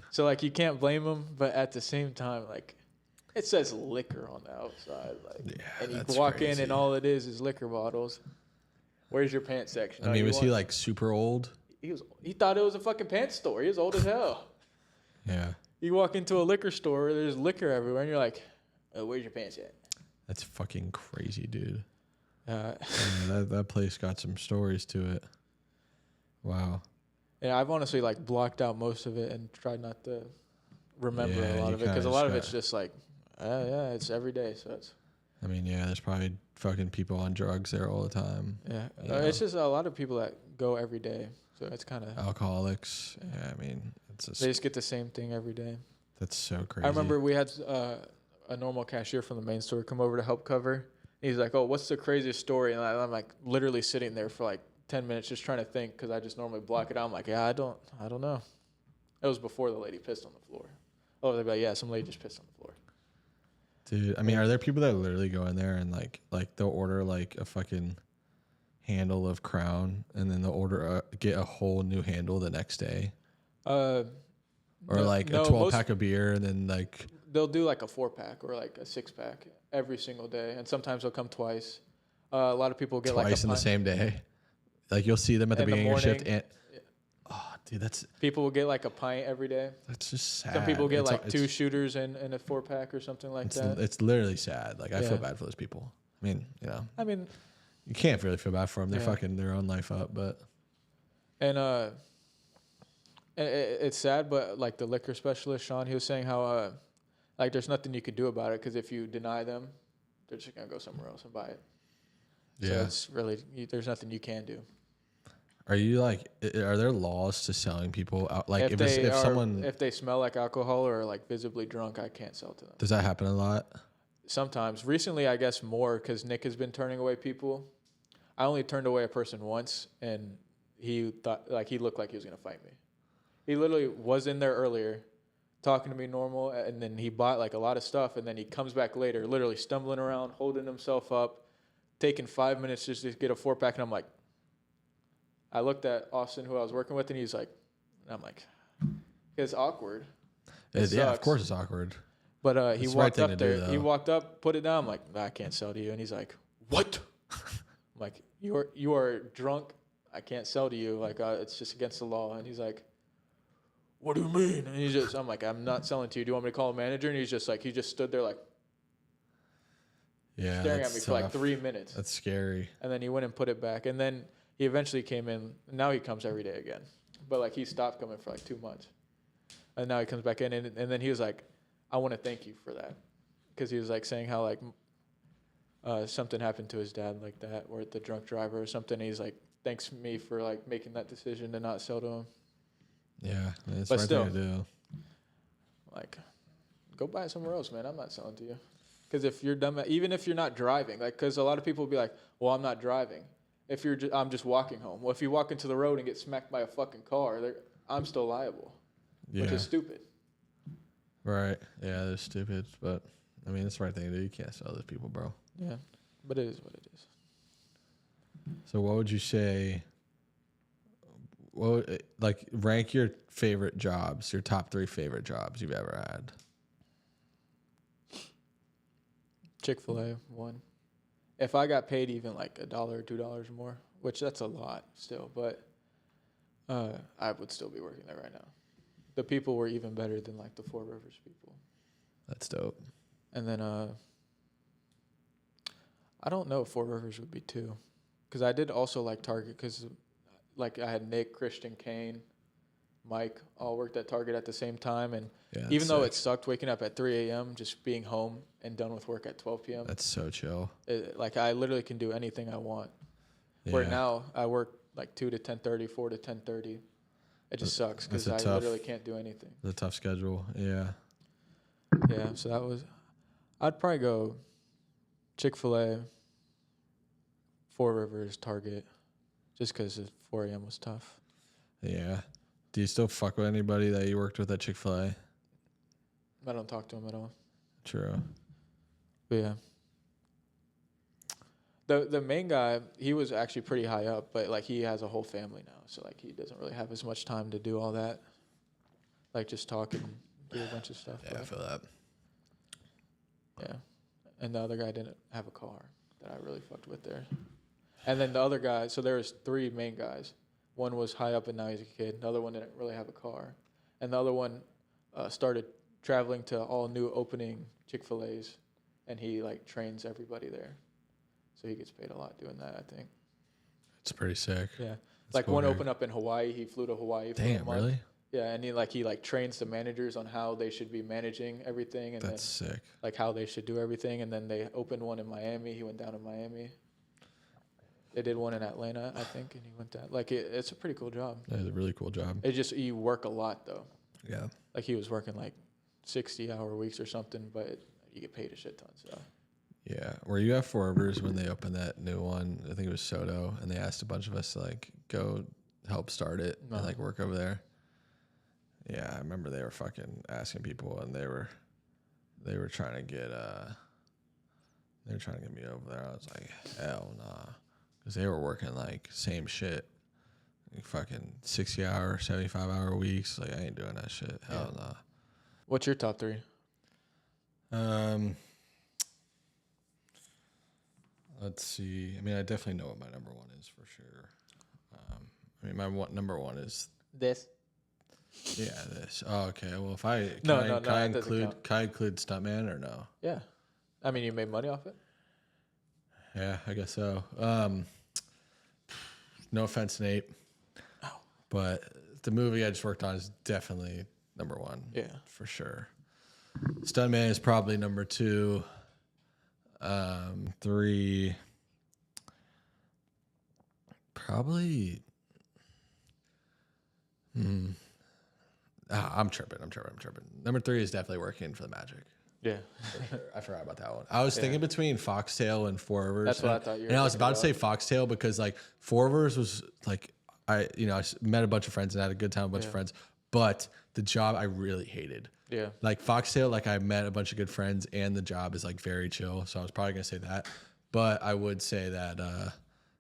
So, like, you can't blame him, but at the same time, like, it says liquor on the outside. Like, yeah, and you walk in, and all it is liquor bottles. Where's your pants section? I mean, was he, like, super old? He thought it was a fucking pants store. He was old as hell. Yeah. You walk into a liquor store, there's liquor everywhere, and you're like, oh, where's your pants at? That's fucking crazy, dude. That place got some stories to it. Wow. And I've honestly, like, blocked out most of it and tried not to remember a lot of it, because a lot of it's just like, yeah, it's every day, so it's... I mean, yeah, there's probably fucking people on drugs there all the time. Yeah. It's just a lot of people that go every day, so it's kind of... Alcoholics. Yeah, I mean... They just get the same thing every day. That's so crazy. I remember we had a normal cashier from the main store come over to help cover. He's like, oh, what's the craziest story? And I'm like literally sitting there for like 10 minutes just trying to think, because I just normally block it out. I'm like, yeah, I don't know. It was before the lady pissed on the floor. Oh, they'd be like, yeah, some lady just pissed on the floor. Dude, I mean, are there people that literally go in there and like they'll order like a fucking handle of Crown, and then they'll order get a whole new handle the next day? Or like a 12-pack of beer, and then like... They'll do like a 4-pack or like a 6-pack every single day, and sometimes they'll come twice. A lot of people get twice like twice in the same day. Like you'll see them at the beginning of your shift, and dude, that's... People will get like a pint every day. That's just sad. Some people get like 2 shooters and a 4-pack or something like that. It's literally sad. Like I feel bad for those people. I mean, you can't really feel bad for them. They're fucking their own life up, but... And it's sad, but like the liquor specialist, Sean, he was saying how like there's nothing you could do about it, because if you deny them, they're just gonna go somewhere else and buy it. Yeah. So it's really, there's nothing you can do. Are you like, are there laws to selling people out? Like if someone, if they smell like alcohol or are like visibly drunk, I can't sell to them. Does that happen a lot? sometimes. Recently, I guess more because Nick has been turning away people. I only turned away a person once, and he thought like he looked like he was gonna fight me. He literally was in there earlier, talking to me normal, and then he bought like a lot of stuff, and then he comes back later, literally stumbling around, holding himself up, taking 5 minutes just to get a 4-pack, and I'm like, I looked at Austin, who I was working with, and he's like, and I'm like, it's awkward. Yeah, of course it's awkward. But he It's the right walked thing up to there. do, though. He walked up, put it down. I'm like, nah, I can't sell to you. And he's like, what? I'm like, you are drunk. I can't sell to you. Like, it's just against the law. And he's like, what do you mean? And I'm like, I'm not selling to you. Do you want me to call a manager? And he's just like, he just stood there like staring at me for like 3 minutes. That's scary. And then he went and put it back. And then he eventually came in. Now he comes every day again. But like he stopped coming for like 2 months. And now he comes back in. And then he was like, I want to thank you for that. Because he was like saying how like something happened to his dad like that, or the drunk driver or something. And he's like, thanks me for like making that decision to not sell to him. Yeah, that's But the right still, thing to do. like, go buy it somewhere else, man. I'm not selling to you. Because if you're dumb, even if you're not driving, like, because a lot of people will be like, well, I'm not driving. If you're, I'm just walking home. Well, if you walk into the road and get smacked by a fucking car, I'm still liable, which is stupid. Right. Yeah, they're stupid, but I mean, it's the right thing to do. You can't sell those people, bro. Yeah, but it is what it is. So, what would you say? What like rank your favorite jobs, your top 3 favorite jobs you've ever had? Chick-fil-A, 1. If I got paid even like $1 or $2 more, which that's a lot still, but I would still be working there right now. The people were even better than like the Four Rivers people. That's dope. And then I don't know if Four Rivers would be 2, because I did also like Target, because like I had Nick, Christian, Kane, Mike all worked at Target at the same time, and even though it sucked waking up at 3 a.m., just being home and done with work at 12 p.m. That's so chill. Like I literally can do anything I want. Yeah. Where now I work like 2 to 10:30, 4 to 10:30. It just sucks because I literally can't do anything. It's a tough schedule. Yeah. Yeah. So I'd probably go Chick-fil-A, Four Rivers, Target, just because 4 a.m. was tough. Yeah. Do you still fuck with anybody that you worked with at Chick-fil-A? I don't talk to him at all. True. But yeah. The main guy, he was actually pretty high up, but like he has a whole family now, so like he doesn't really have as much time to do all that. Like just talk and do a bunch of stuff. Yeah, I feel that. Yeah. And the other guy didn't have a car that I really fucked with there. And then the other guy, so there was 3 main guys. One was high up and now he's a kid. The other one didn't really have a car. And the other one started traveling to all new opening Chick-fil-A's, and he like trains everybody there. So he gets paid a lot doing that, I think. It's pretty sick. Yeah. That's like cool, one opened up in Hawaii. He flew to Hawaii for a month. Really? Yeah, and he trains the managers on how they should be managing everything, and that's sick. Like how they should do everything. And then they opened one in Miami. He went down to Miami. They did one in Atlanta, I think, and he went down. Like it's a pretty cool job. It's a really cool job. It just you work a lot though. Yeah. Like he was working like 60-hour weeks or something, but you get paid a shit ton. So. Yeah. Were you at Four Rivers when they opened that new one? I think it was Soto, and they asked a bunch of us to like go help start it and like work over there. Yeah, I remember they were fucking asking people, and they were trying to get me over there. I was like, hell nah, because they were working like same shit, like fucking 60-hour, 75-hour weeks. Like I ain't doing that shit. Hell nah. What's your top 3? Let's see. I mean, I definitely know what my number 1 is for sure. I mean, my number 1 is this. Yeah, this. Oh, okay. Well, can I include Stuntman or no? Yeah, I mean, you made money off it. Yeah, I guess so. No offense, Nate, but the movie I just worked on is definitely number 1. Yeah, for sure. Stuntman is probably number 2. 3, probably. I'm tripping. Number 3 is definitely working for the Magic. Yeah. I forgot about that one. I was thinking between Foxtail and Forever's. That's what I thought you were And I was thinking about to about. say Foxtail because like Forever's was like I met a bunch of friends and had a good time with a bunch of friends, but the job I really hated. Yeah. Like Foxtail, like I met a bunch of good friends and the job is like very chill. So I was probably gonna say that. But I would say that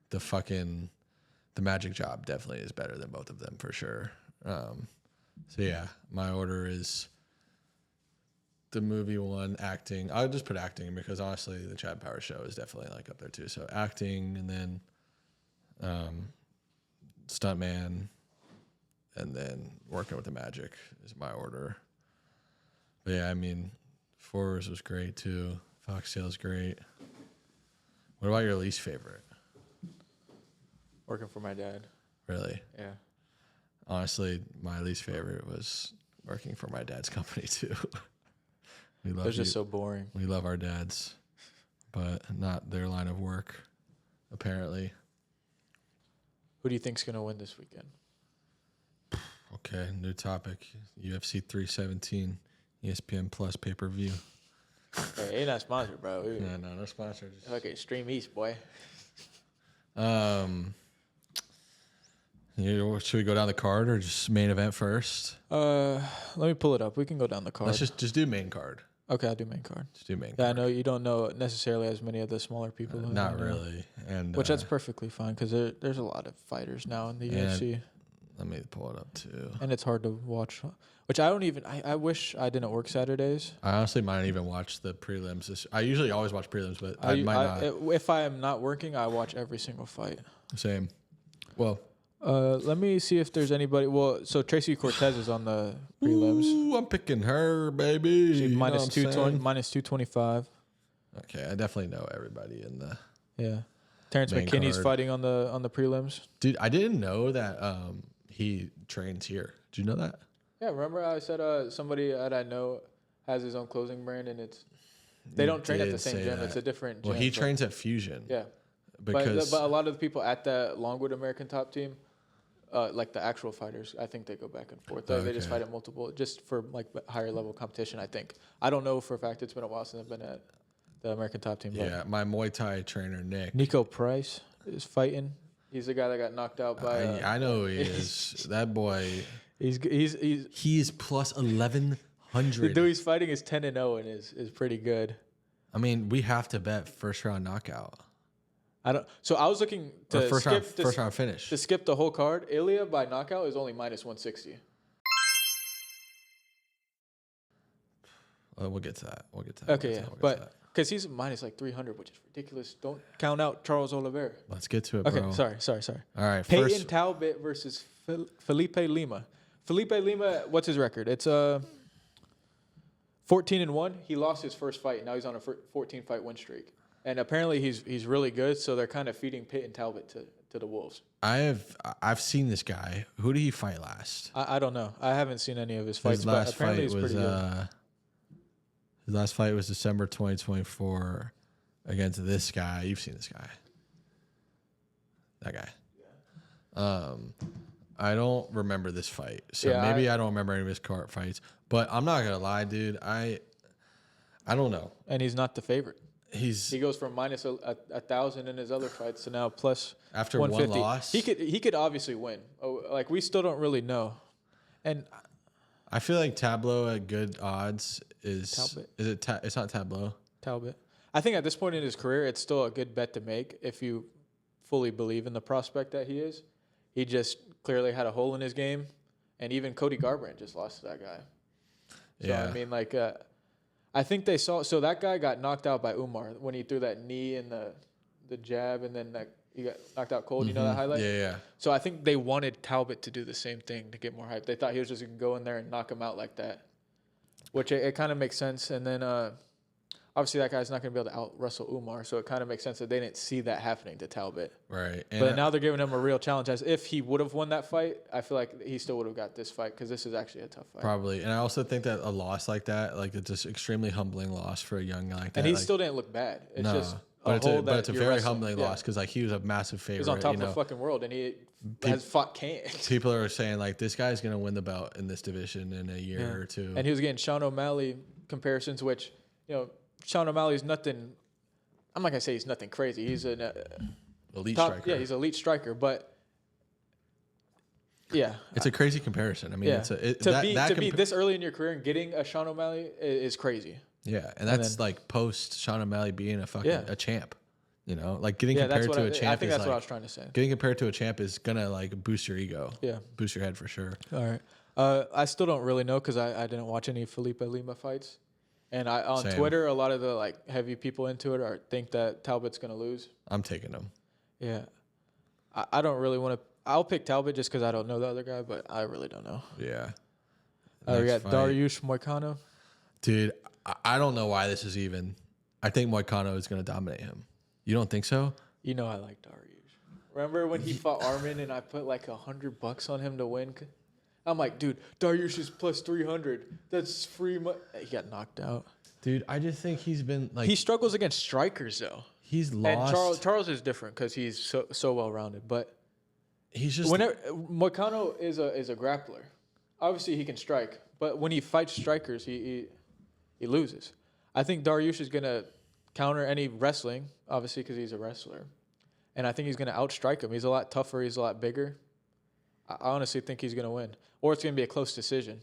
the Magic job definitely is better than both of them for sure. So yeah, my order is the movie one, acting. I'll just put acting because honestly, the Chad Power show is definitely like up there too. So acting, and then stuntman, and then working with the Magic is my order. But yeah, I mean, Fours was great too. Foxtail's great. What about your least favorite? Working for my dad. Really? Yeah. Honestly, my least favorite was working for my dad's company too. We love They're just so boring. We love our dads, but not their line of work, apparently. Who do you think's gonna win this weekend? Okay, new topic. UFC 317, ESPN Plus pay-per-view. Hey, ain't not sponsored, bro. No sponsor. Just, Okay, Stream East, boy. Should we go down the card or just main event first? Let me pull it up. We can go down the card. Let's just do main card. Okay, I'll do main card. Just do main Yeah, I card. know you don't know necessarily as many of the smaller people. Not really. And Which that's perfectly fine because there's a lot of fighters now in the and- UFC, let me pull it up too. and it's hard to watch. Which I don't even. I wish I didn't work Saturdays. I honestly might not even watch the prelims. I usually always watch prelims, but I might not. If I am not working, I watch every single fight. Same. Well, let me see if there's anybody. Well, so Tracy Cortez is on the prelims. ooh, I'm picking her, baby. She's You know minus what I'm 220, saying? minus 225. Okay, I definitely know everybody in the Yeah, Terrence Main McKinney's card. fighting on the prelims. dude. I didn't know that he trains here. Did you know that? Yeah, remember I said somebody that I know has his own clothing brand, and they You don't train at the did same say gym. that. It's a different gym. Well, he but- trains at Fusion. Yeah, because but a lot of the people at the Longwood American Top Team, like the actual fighters, I think they go back and forth. They just Okay. fight at multiple, just for like higher level competition. I think. I don't know for a fact. It's been a while since I've been at the American Top Team. But yeah, my Muay Thai trainer Nick. Nico Price is fighting. He's the guy that got knocked out by. I know who he is. That boy. He's He's plus 1100. the dude he's fighting is 10-0 and is pretty good. I mean, we have to bet first round knockout. I don't. So I was looking Or to first skip round finish. to skip the whole card. Ilya by knockout is only minus 160. We'll get to that. Okay, yeah, but because he's minus like 300, which is ridiculous. Don't count out Charles Oliveira. let's get to it, Okay, bro. sorry. All right, Peyton first. Talbot versus Felipe Lima. Felipe Lima, what's his record? It's 14-1. He lost his first fight. Now he's on a 14-fight win streak, and apparently he's really good. So they're kind of feeding Peyton Talbot to the wolves. I've seen this guy. Who did he fight last? I don't know. I haven't seen any of his fights, His but last apparently fight he's was pretty good. his last fight was December 2024 against this guy. You've seen this guy. That guy. I don't remember this fight, so Yeah, maybe I don't remember any of his card fights. But I'm not gonna lie, dude. I don't know. And he's not the favorite. He's He goes from minus 1,000 in his other fights to now plus after one 150. loss. He could obviously win. Oh, like we still don't really know. And I feel like Tableau at good odds is. Talbot. Is it? It's not Tableau. Talbot, I think at this point in his career, it's still a good bet to make if you fully believe in the prospect that he is. He just clearly had a hole in his game, and even Cody Garbrandt just lost to that guy. So Yeah. I mean, like, I think they saw. So that guy got knocked out by Umar when he threw that knee and the jab, and then he got knocked out cold. You know that highlight? Yeah. So I think they wanted Talbot to do the same thing to get more hype. They thought he was just going to go in there and knock him out like that, which it kind of makes sense. And then obviously that guy's not going to be able to out-wrestle Umar, so it kind of makes sense that they didn't see that happening to Talbot. Right. And But now they're giving him a real challenge. As if he would have won that fight, I feel like he still would have got this fight because this is actually a tough fight. probably. And I also think that a loss like that, like it's just extremely humbling loss for a young guy like that. And he like, still didn't look bad. It's no, just but it's a, hole but that it's a you're very wrestling. humbling Yeah. loss because like he was a massive favorite. He's on top you of know? the fucking world, and he has fought Kane. People are saying like this guy's gonna win the belt in this division in a year or two. And he was getting Sean O'Malley comparisons, which Sean O'Malley's nothing. I'm not gonna say he's nothing crazy. He's an elite top, striker. yeah, he's an elite striker, but yeah, it's a crazy comparison. I mean, yeah. to be this early in your career and getting a Sean O'Malley is crazy. Yeah, and that's like post Sean O'Malley being a champ. Like getting compared to a champ. I think that's what I was trying to say. Getting compared to a champ is gonna like boost your ego. Yeah, boost your head for sure. All right. I still don't really know because I didn't watch any Felipe Lima fights, and on Same. Twitter a lot of the like heavy people into it think that Talbot's gonna lose. I'm taking him. Yeah, I don't really want to. I'll pick Talbot just because I don't know the other guy, but I really don't know. Yeah. We got Dariush Moicano. Dude, I don't know why this is even. I think Moicano is going to dominate him. You don't think so? I like Dariush. Remember when he fought Armin and I put like $100 on him to win? I'm like, dude, Dariush is plus 300. That's free money. He got knocked out. Dude, I just think he's been like. He struggles against strikers though. He's lost. And Charles is different because he's so well rounded, but. He's just Moicano is a grappler. Obviously, he can strike, but when he fights strikers, he loses. I think Dariush is gonna counter any wrestling, obviously, because he's a wrestler, and I think he's gonna outstrike him. He's a lot tougher. He's a lot bigger. I honestly think he's gonna win, or it's gonna be a close decision.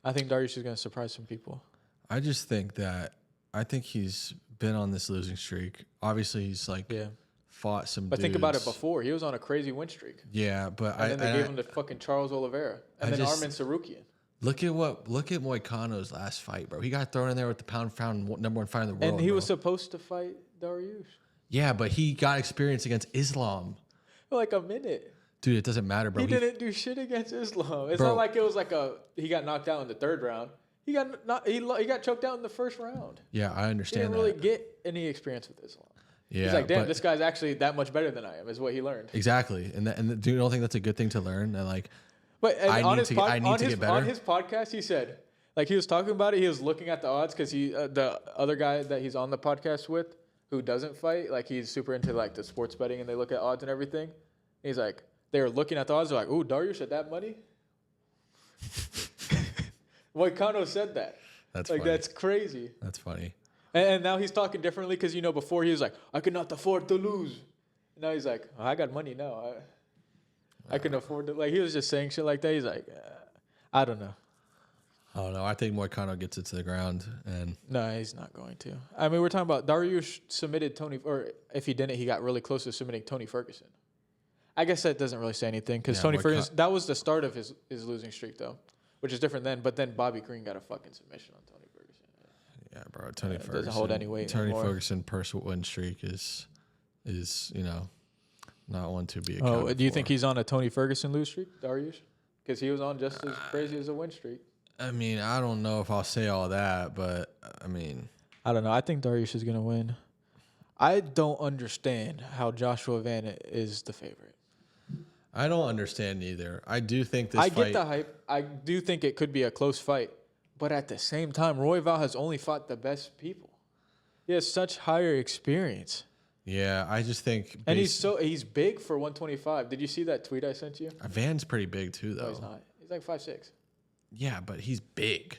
I think Dariush is gonna surprise some people. I just think he's been on this losing streak. Obviously, he's like. Yeah. Fought some But dudes. think about it before. He was on a crazy win streak. Yeah, but then they gave him to fucking Charles Oliveira. And then Armin Sarukian. Look at Moicano's last fight, bro. He got thrown in there with the pound number one fight in the world. And he was supposed to fight Dariush. Yeah, but he got experience against Islam. Like a minute. Dude, it doesn't matter, bro. He didn't do shit against Islam. It's not like it was like he got knocked out in the third round. He got choked out in the first round. Yeah, I understand. He didn't really get any experience with Islam. Yeah, he's like, damn, this guy's actually that much better than I am, is what he learned. Exactly, and do you don't think that's a good thing to learn? And like, I need to get better. On his podcast, he said, like he was talking about it, he was looking at the odds because the other guy that he's on the podcast with, who doesn't fight, like he's super into like the sports betting and they look at odds and everything. He's like, they were looking at the odds, they're like, ooh, Dariush at that money. Moicano said that. That's like funny. That's crazy. That's funny. And now he's talking differently because, before he was like, I cannot afford to lose. And now he's like, I got money now. I can afford to. Like, he was just saying shit like that. He's like, I don't know. I don't know. I think Moicano gets it to the ground. And no, he's not going to. I mean, we're talking about Dariush submitted Tony, or if he didn't, he got really close to submitting Tony Ferguson. I guess that doesn't really say anything because Tony Ferguson, that was the start of his losing streak, though, which is different then. But then Bobby Green got a fucking submission on Tony. Yeah, bro. Tony Ferguson doesn't hold any weight Tony anymore. Ferguson per win streak is not one to be accounted Oh, do you for. think he's on a Tony Ferguson lose streak, Dariush? Because he was on just as crazy as a win streak. I mean, I don't know if I'll say all that, but I mean, I don't know. I think Dariush is gonna win. I don't understand how Joshua Van is the favorite. I don't understand either. I do think this. I get the hype. I do think it could be a close fight. But at the same time, Royval has only fought the best people. He has such higher experience. Yeah, I just think. And he's big for 125. Did you see that tweet I sent you? Van's pretty big too, though. No, he's not. He's like 5'6". Yeah, but he's big.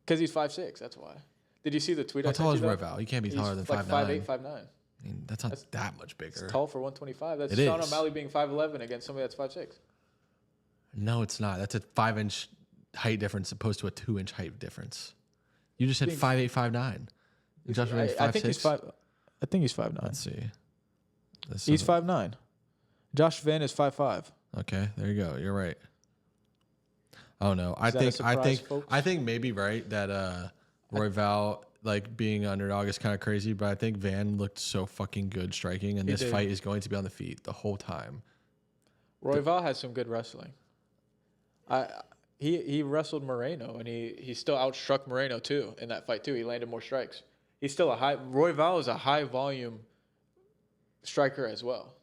Because he's 5'6". That's why. Did you see the tweet I sent you? How tall is Royval? He can't be taller than 5'9". 5'8", 5'9". I mean, that's not that much bigger. It's tall for 125. That's It Sean is. O'Malley being 5'11" against somebody that's 5'6". No, it's not. That's a 5-inch height difference opposed to a 2-inch height difference. You just said 5'8", 5'9". Joshua Van's 5'6". I think he's 5. I think he's 5'9". Let's see. He's 5'9". Josh Van is 5'5". Okay, there you go. You're right. I don't know. I that a think surprise, folks? I think maybe right that Royval like being underdog is kind of crazy, but I think Van looked so fucking good striking, and this fight is going to be on the feet the whole time. Royval has some good wrestling. He wrestled Moreno, and he still outstruck Moreno too in that fight too. He landed more strikes. He's still Royval is a high volume striker as well.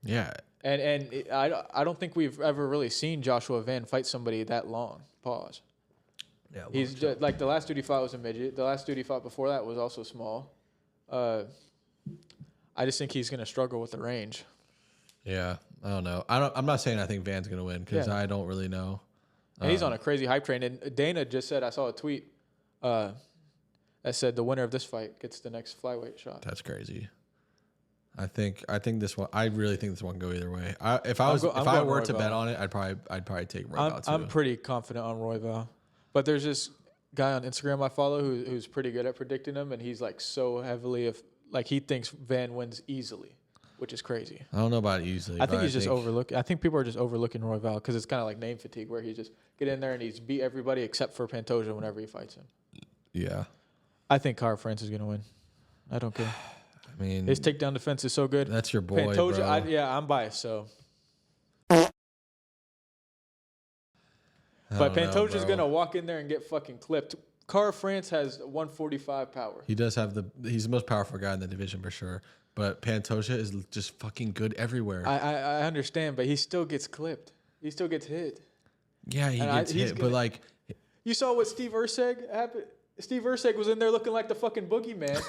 Yeah. And I don't think we've ever really seen Joshua Van fight somebody that long. Pause. Yeah. He's just, like the last dude he fought was a midget. The last dude he fought before that was also small. I just think he's gonna struggle with the range. Yeah, I don't know. I'm not saying I think Van's gonna win because I don't really know. And he's on a crazy hype train. And Dana just said, I saw a tweet that that said the winner of this fight gets the next flyweight shot. That's crazy. I think this one. I really think this one can go either way. If I were to bet on it, I'd probably take Royval too. I'm pretty confident on Royval, but there's this guy on Instagram I follow who's pretty good at predicting him, and he's like so heavily he thinks Van wins easily, which is crazy. I don't know about easily. I think he's just overlooking. I think people are just overlooking Royval because it's kind of like name fatigue, where he just get in there and he's beat everybody except for Pantoja whenever he fights him. Yeah, I think Kara France is gonna win. I don't care. I mean, his takedown defense is so good. That's your boy, Pantoja, bro. I'm biased, so. But But Pantoja's going to walk in there and get fucking clipped. Kara France has 145 power. He does have he's the most powerful guy in the division for sure. But Pantoja is just fucking good everywhere. I understand, but he still gets clipped. He still gets hit. Yeah, he gets hit, but like. You saw what Steve Erceg happened? Steve Erceg was in there looking like the fucking boogeyman.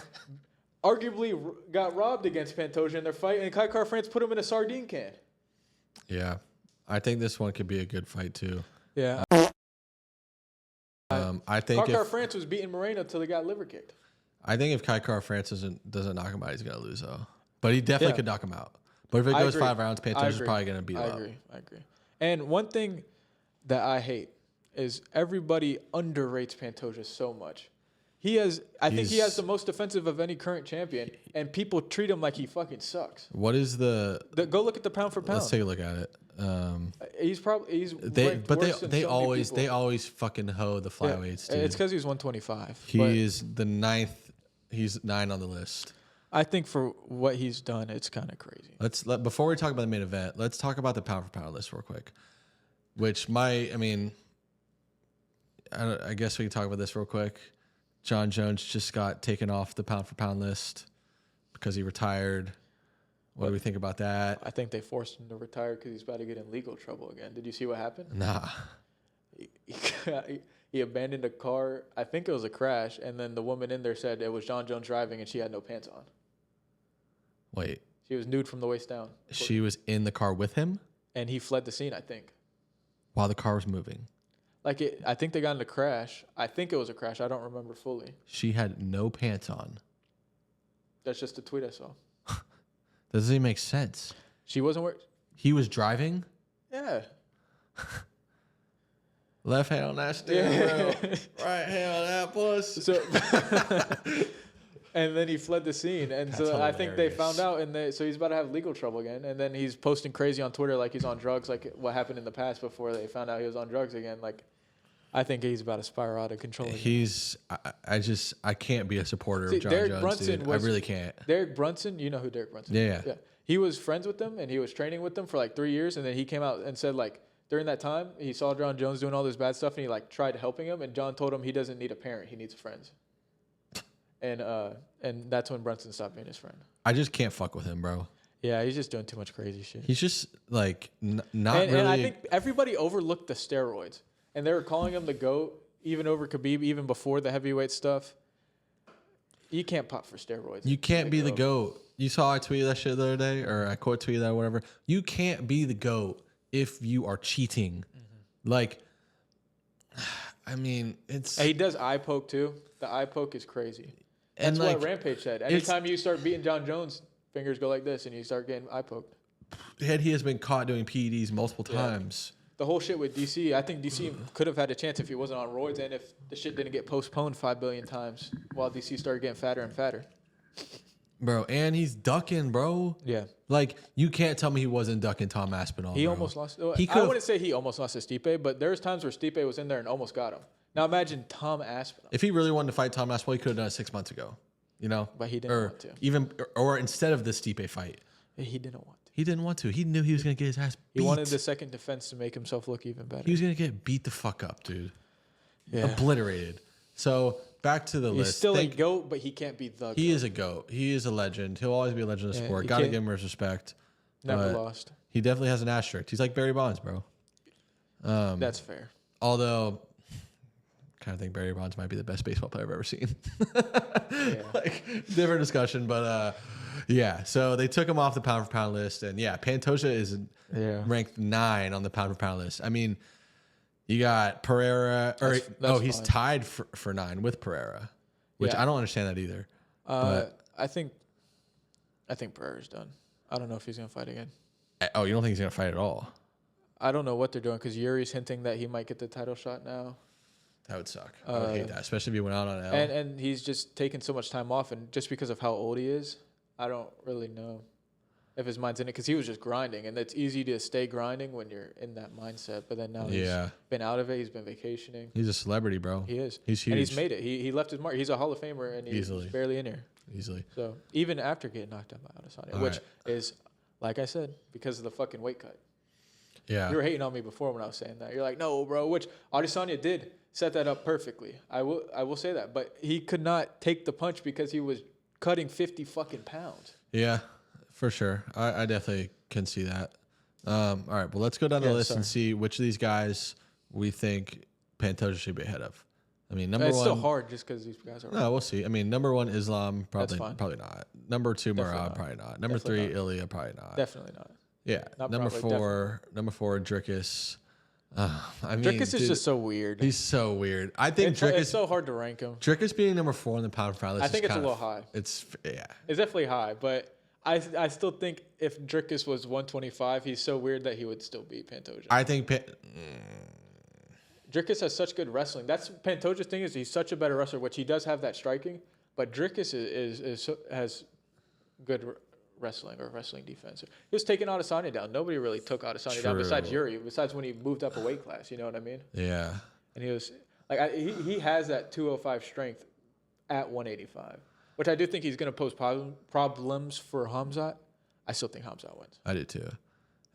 Arguably got robbed against Pantoja in their fight, and Kara France put him in a sardine can. Yeah, I think this one could be a good fight too. Yeah. I think Kara France was beating Moreno till he got liver kicked. I think if Kara France doesn't knock him out, he's gonna lose though. But he definitely could knock him out. But if it goes 5 rounds, Pantoja's probably gonna beat him up. I agree. And one thing that I hate is everybody underrates Pantoja so much. I think he has the most defensive of any current champion, and people treat him like he fucking sucks. What is go look at the pound for pound. Let's take a look at it. He's they always fucking hoe the flyweights. Dude. It's because he's 125. He is the 9th. He's 9 on the list. I think for what he's done, it's kind of crazy. Before we talk about the main event, let's talk about the pound for pound list real quick. I guess we can talk about this real quick. John Jones just got taken off the pound for pound list because he retired. What do we think about that? I think they forced him to retire because he's about to get in legal trouble again. Did you see what happened? Nah. He abandoned a car. I think it was a crash, and then the woman in there said it was John Jones driving, and she had no pants on. Wait. She was nude from the waist down. She was in the car with him? And he fled the scene, I think. While the car was moving? I think they got in a crash. I think it was a crash. I don't remember fully. She had no pants on. That's just a tweet I saw. Doesn't even make sense. She wasn't wearing... He was driving? Yeah. Left hand on that steering wheel. Right hand on that puss. So, and then he fled the scene. And That's so I think they found out. So he's about to have legal trouble again. And then he's posting crazy on Twitter like he's on drugs, like what happened in the past before they found out he was on drugs again. Like, I think he's about to spiral out of control again. I can't be a supporter of John Derek Jones, Brunson dude. I really can't. Derek Brunson, you know who Derek Brunson is? Yeah. He was friends with them, and he was training with them for like 3 years. And then he came out and said, like, during that time, he saw John Jones doing all this bad stuff, and he like tried helping him. And John told him he doesn't need a parent; he needs friends. And that's when Brunson stopped being his friend. I just can't fuck with him, bro. Yeah, he's just doing too much crazy shit. He's just like not really. And I think everybody overlooked the steroids, and they were calling him the GOAT even over Khabib, even before the heavyweight stuff. You can't pop for steroids. You can't be the GOAT. You saw I tweeted that shit the other day, or I quote tweeted that, or whatever. You can't be the GOAT if you are cheating. Mm-hmm. Like, I mean, it's... And he does eye poke, too. The eye poke is crazy. That's like, what Rampage said. Anytime you start beating John Jones, fingers go like this, and you start getting eye poked. He has been caught doing PEDs multiple times. The whole shit with DC, I think DC could have had a chance if he wasn't on roids and if the shit didn't get postponed 5 billion times while DC started getting fatter and fatter. Bro, and he's ducking, bro. Yeah. Like, you can't tell me he wasn't ducking Tom Aspinall, He bro. almost lost. I wouldn't say he almost lost to Stipe, but there's times where Stipe was in there and almost got him. Now imagine Tom Aspinall. If he really wanted to fight Tom Aspinall, he could have done it 6 months ago. You know? But he didn't want to. Or instead of the Stipe fight. He didn't want to. He didn't want to. He knew he was going to get his ass beat. He wanted the second defense to make himself look even better. He was going to get beat the fuck up, dude. Yeah. Obliterated. So, back to the list. He's still a GOAT, but he can't be the GOAT. He is a GOAT. He is a legend. He'll always be a legend of the sport. Got to give him his respect. Never lost. He definitely has an asterisk. He's like Barry Bonds, bro. That's fair. Although, kind of think Barry Bonds might be the best baseball player I've ever seen. Yeah. Like, different discussion, but yeah. So they took him off the pound for pound list, and yeah, Pantoja is ranked 9 on the pound for pound list. I mean, you got Pereira, he's tied for 9 with Pereira. which Yeah. I don't understand that either. But I think Pereira's done. I don't know if he's gonna fight again. oh, you don't think he's gonna fight at all? I don't know what they're doing because Yuri's hinting that he might get the title shot now. That would suck. I would hate that, especially if he went out on L. And he's just taking so much time off, and just because of how old he is, I don't really know if his mind's in it because he was just grinding, and it's easy to stay grinding when you're in that mindset. But then now he's been out of it. He's been vacationing. He's a celebrity, bro. He is. He's huge. And he's made it. He left his mark. He's a Hall of Famer, and he's barely in here. Easily. So even after getting knocked out by Adesanya, which is, like I said, because of the fucking weight cut. Yeah. You were hating on me before when I was saying that. You're like, no, bro. Which Adesanya did set that up perfectly. I will say that, but he could not take the punch because he was cutting 50 fucking pounds. Yeah, for sure. I definitely can see that. All right, well, let's go down the list and see which of these guys we think Pantoja should be ahead of. I mean, number one. It's still hard just because these guys are. No, we'll see. I mean, number one, Islam, probably not. Number two, Merab, probably not. Number three, Ilya, probably not. Definitely not. Yeah. Number four, Drickus. I mean, Drickus is just so weird. He's so weird. I think Drickus. It's so hard to rank him. Drickus being number 4 in the pound for pound list. I think it's a little high. It's definitely high, but I still think if Drickus was 125, he's so weird that he would still beat Pantoja. I think Drickus has such good wrestling. That's Pantoja's thing is he's such a better wrestler, which he does have that striking, but Drickus has good wrestling or wrestling defense. He was taking Adesanya down. Nobody really took Adesanya down besides Yuri, besides when he moved up a weight class. You know what I mean? Yeah. And he was like, he has that 205 strength at 185, which I do think he's going to pose problems for Hamzat. I still think Hamzat wins. I do too.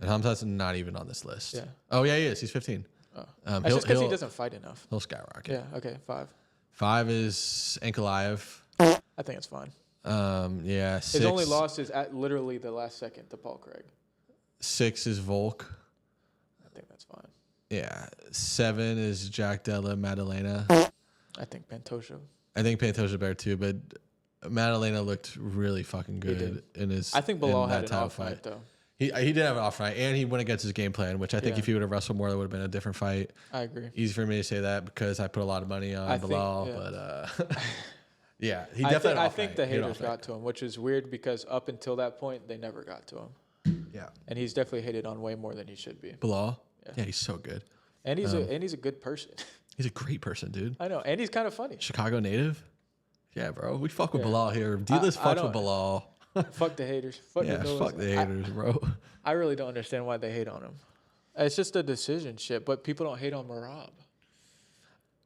And Hamzat's not even on this list. Yeah. Oh, yeah, he is. He's 15. Oh. That's just because he doesn't fight enough. He'll skyrocket. Yeah, okay, 5. 5 is Ankalaev. I think it's fine. Yeah, 6. His only loss is at literally the last second to Paul Craig. 6 is Volk. I think that's fine. Yeah. 7 is Jack Della Maddalena. I think Pantoja. I think Pantoja better too, but Maddalena looked really fucking good in his. I think Bilal had an title off night though. He did have an off night, and he went against his game plan, which I think if he would have wrestled more, that would have been a different fight. I agree. Easy for me to say that because I put a lot of money on Bilal, but yeah, he definitely. I think the haters got to him, which is weird because up until that point, they never got to him. Yeah, and he's definitely hated on way more than he should be. Bilal, yeah, he's so good, and he's a good person. He's a great person, dude. I know, and he's kind of funny. Chicago native. Yeah, bro, we fuck with Bilal here. D-list fucks with Bilal. Fuck the haters. Fuck the haters, bro. I really don't understand why they hate on him. It's just a decision shit, but people don't hate on Merab.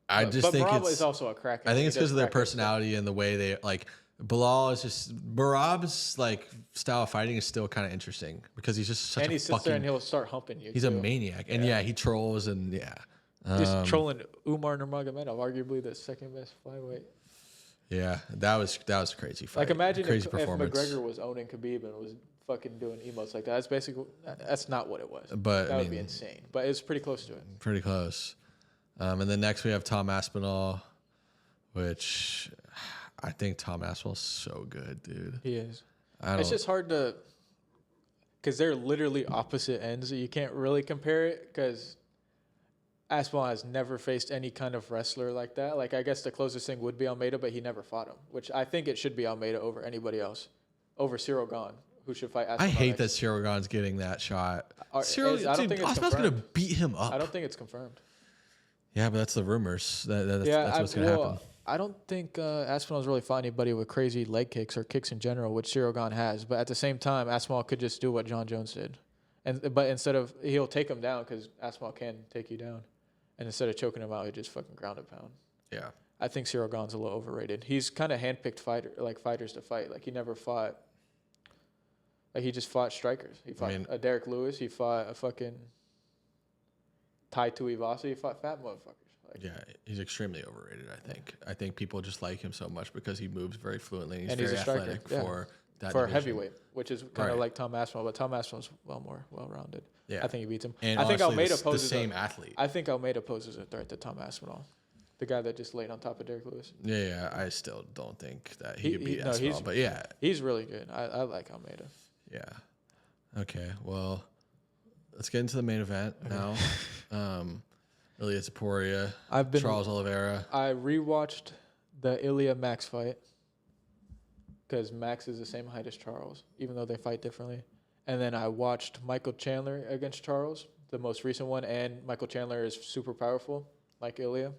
I just think Merab is also a crack. I think it's because of their personality and the way they like. Bilal is just Merab's like style of fighting is still kind of interesting because he's just such and a he sits there and he'll start humping you. He's a maniac, and he trolls and just trolling Umar Nurmagomedov, arguably the second best flyweight. Yeah, that was a crazy fight. Like imagine crazy if performance. McGregor was owning Khabib and was fucking doing emotes like that. That's basically that's not what it was. But that would be insane. But it's pretty close to it. Pretty close. And then next we have Tom Aspinall, which I think Tom Aspinall's so good, dude. He is. It's just hard to, because they're literally opposite ends. You can't really compare it because Aspinall has never faced any kind of wrestler like that. Like, I guess the closest thing would be Almeida, but he never fought him, which I think it should be Almeida over anybody else, over Cyril Gane, who should fight Aspinall. I hate that Cyril Gane's getting that shot. Aspinall's going to beat him up. I don't think it's confirmed. Yeah, but that's the rumors. That's what's going to happen. I don't think Aspinall's really fought anybody with crazy leg kicks or kicks in general, which Cyril Gane has. But at the same time, Aspinall could just do what John Jones did. But instead of, he'll take him down because Aspinall can take you down. And instead of choking him out, he just fucking ground and pound. Yeah. I think Cyril Gane's a little overrated. He's kind of handpicked fighters to fight. Like, he never fought. Like, he just fought strikers. He fought a Derek Lewis. He fought a fucking Tai Tuivasa. He fought fat motherfuckers. Like, yeah, he's extremely overrated, I think. I think people just like him so much because he moves very fluently and he's very athletic for that for division. Heavyweight, which is kind of like Tom Aspinall, but Tom Aspinall's more well-rounded. Yeah. I think he beats him. And I think honestly, Almeida poses the same athlete. I think Almeida poses a threat to Tom Aspinall, the guy that just laid on top of Derek Lewis. Yeah, I still don't think that he could beat Aspinall, but yeah. He's really good. I like Almeida. Yeah. Okay, well, let's get into the main event now. Ilya Taporia, Charles Oliveira. I rewatched the Ilya Max fight, because Max is the same height as Charles, even though they fight differently. And then I watched Michael Chandler against Charles, the most recent one, and Michael Chandler is super powerful, like Ilya.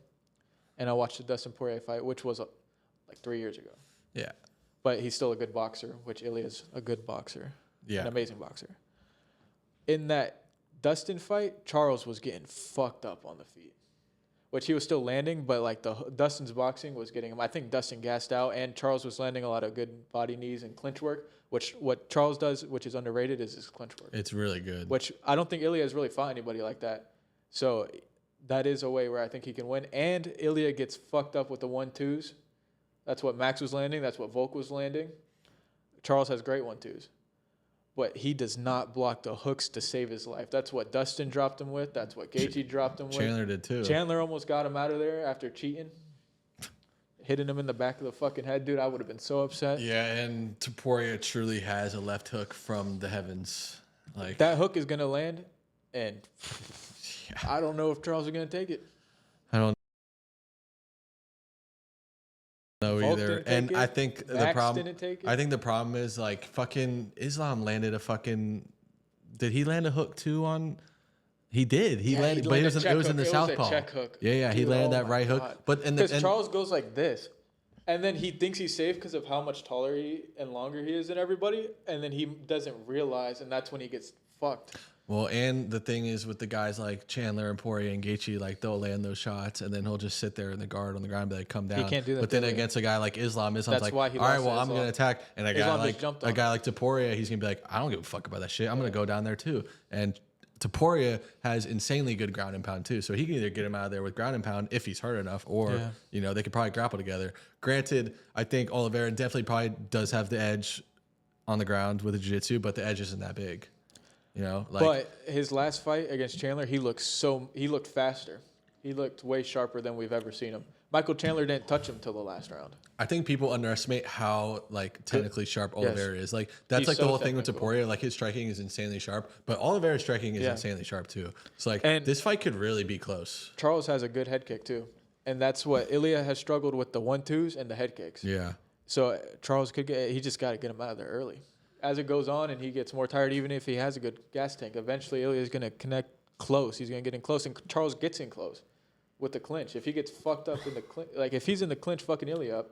And I watched the Dustin Poirier fight, which was like 3 years ago. Yeah. But he's still a good boxer, which Ilya's a good boxer. Yeah. An amazing boxer. In that Dustin fight, Charles was getting fucked up on the feet, which he was still landing, but like Dustin's boxing was getting him. I think Dustin gassed out, and Charles was landing a lot of good body knees and clinch work, which what Charles does, which is underrated, is his clinch work. It's really good. Which I don't think Ilya has really fought anybody like that. So that is a way where I think he can win. And Ilya gets fucked up with the 1-2s. That's what Max was landing. That's what Volk was landing. Charles has great 1-2s. But he does not block the hooks to save his life. That's what Dustin dropped him with. That's what Gaethje dropped him with. Chandler did too. Chandler almost got him out of there after cheating. Hitting him in the back of the fucking head. Dude, I would have been so upset. Yeah, and Taporia truly has a left hook from the heavens. Like that hook is going to land, and yeah. I don't know if Charles is going to take it. I don't know Volk either. didn't take And it. I think Max the problem didn't take it. I think the problem is like fucking Islam landed a fucking did he land a hook too on he did. He landed but it was in the southpaw. A check hook. Yeah, he Dude, landed that my right God. hook. But because Charles goes like this. And then he thinks he's safe because of how much taller he and longer he is than everybody. And then he doesn't realize, and that's when he gets fucked. Well, and the thing is with the guys like Chandler and Poirier and Gaethje, like they'll land those shots and then he'll just sit there in the guard on the ground and be like, come down. He can't do that. But then against a guy like Islam's That's like, why he all right, lost well, to I'm going to attack. And a guy like Taporia, he's going to be like, I don't give a fuck about that shit. I'm going to go down there too. And Taporia has insanely good ground and pound too. So he can either get him out of there with ground and pound if he's hurt enough or, you know, they could probably grapple together. Granted, I think Oliveira definitely probably does have the edge on the ground with the jiu-jitsu, but the edge isn't that big. You know, like, but his last fight against Chandler, he looked faster. He looked way sharper than we've ever seen him. Michael Chandler didn't touch him till the last round. I think people underestimate how like technically sharp Oliveira is. Like that's He's like the whole thing with technical. Taporia. Like his striking is insanely sharp, but Oliveira's striking is insanely sharp too. So like this fight could really be close. Charles has a good head kick too, and that's what Ilya has struggled with, the 1-2s and the head kicks. Yeah. So Charles he just got to get him out of there early. As it goes on and he gets more tired, even if he has a good gas tank, eventually Ilya is going to connect close. He's going to get in close, and Charles gets in close with the clinch. If he gets fucked up in the clinch, like if he's in the clinch fucking Ilya up,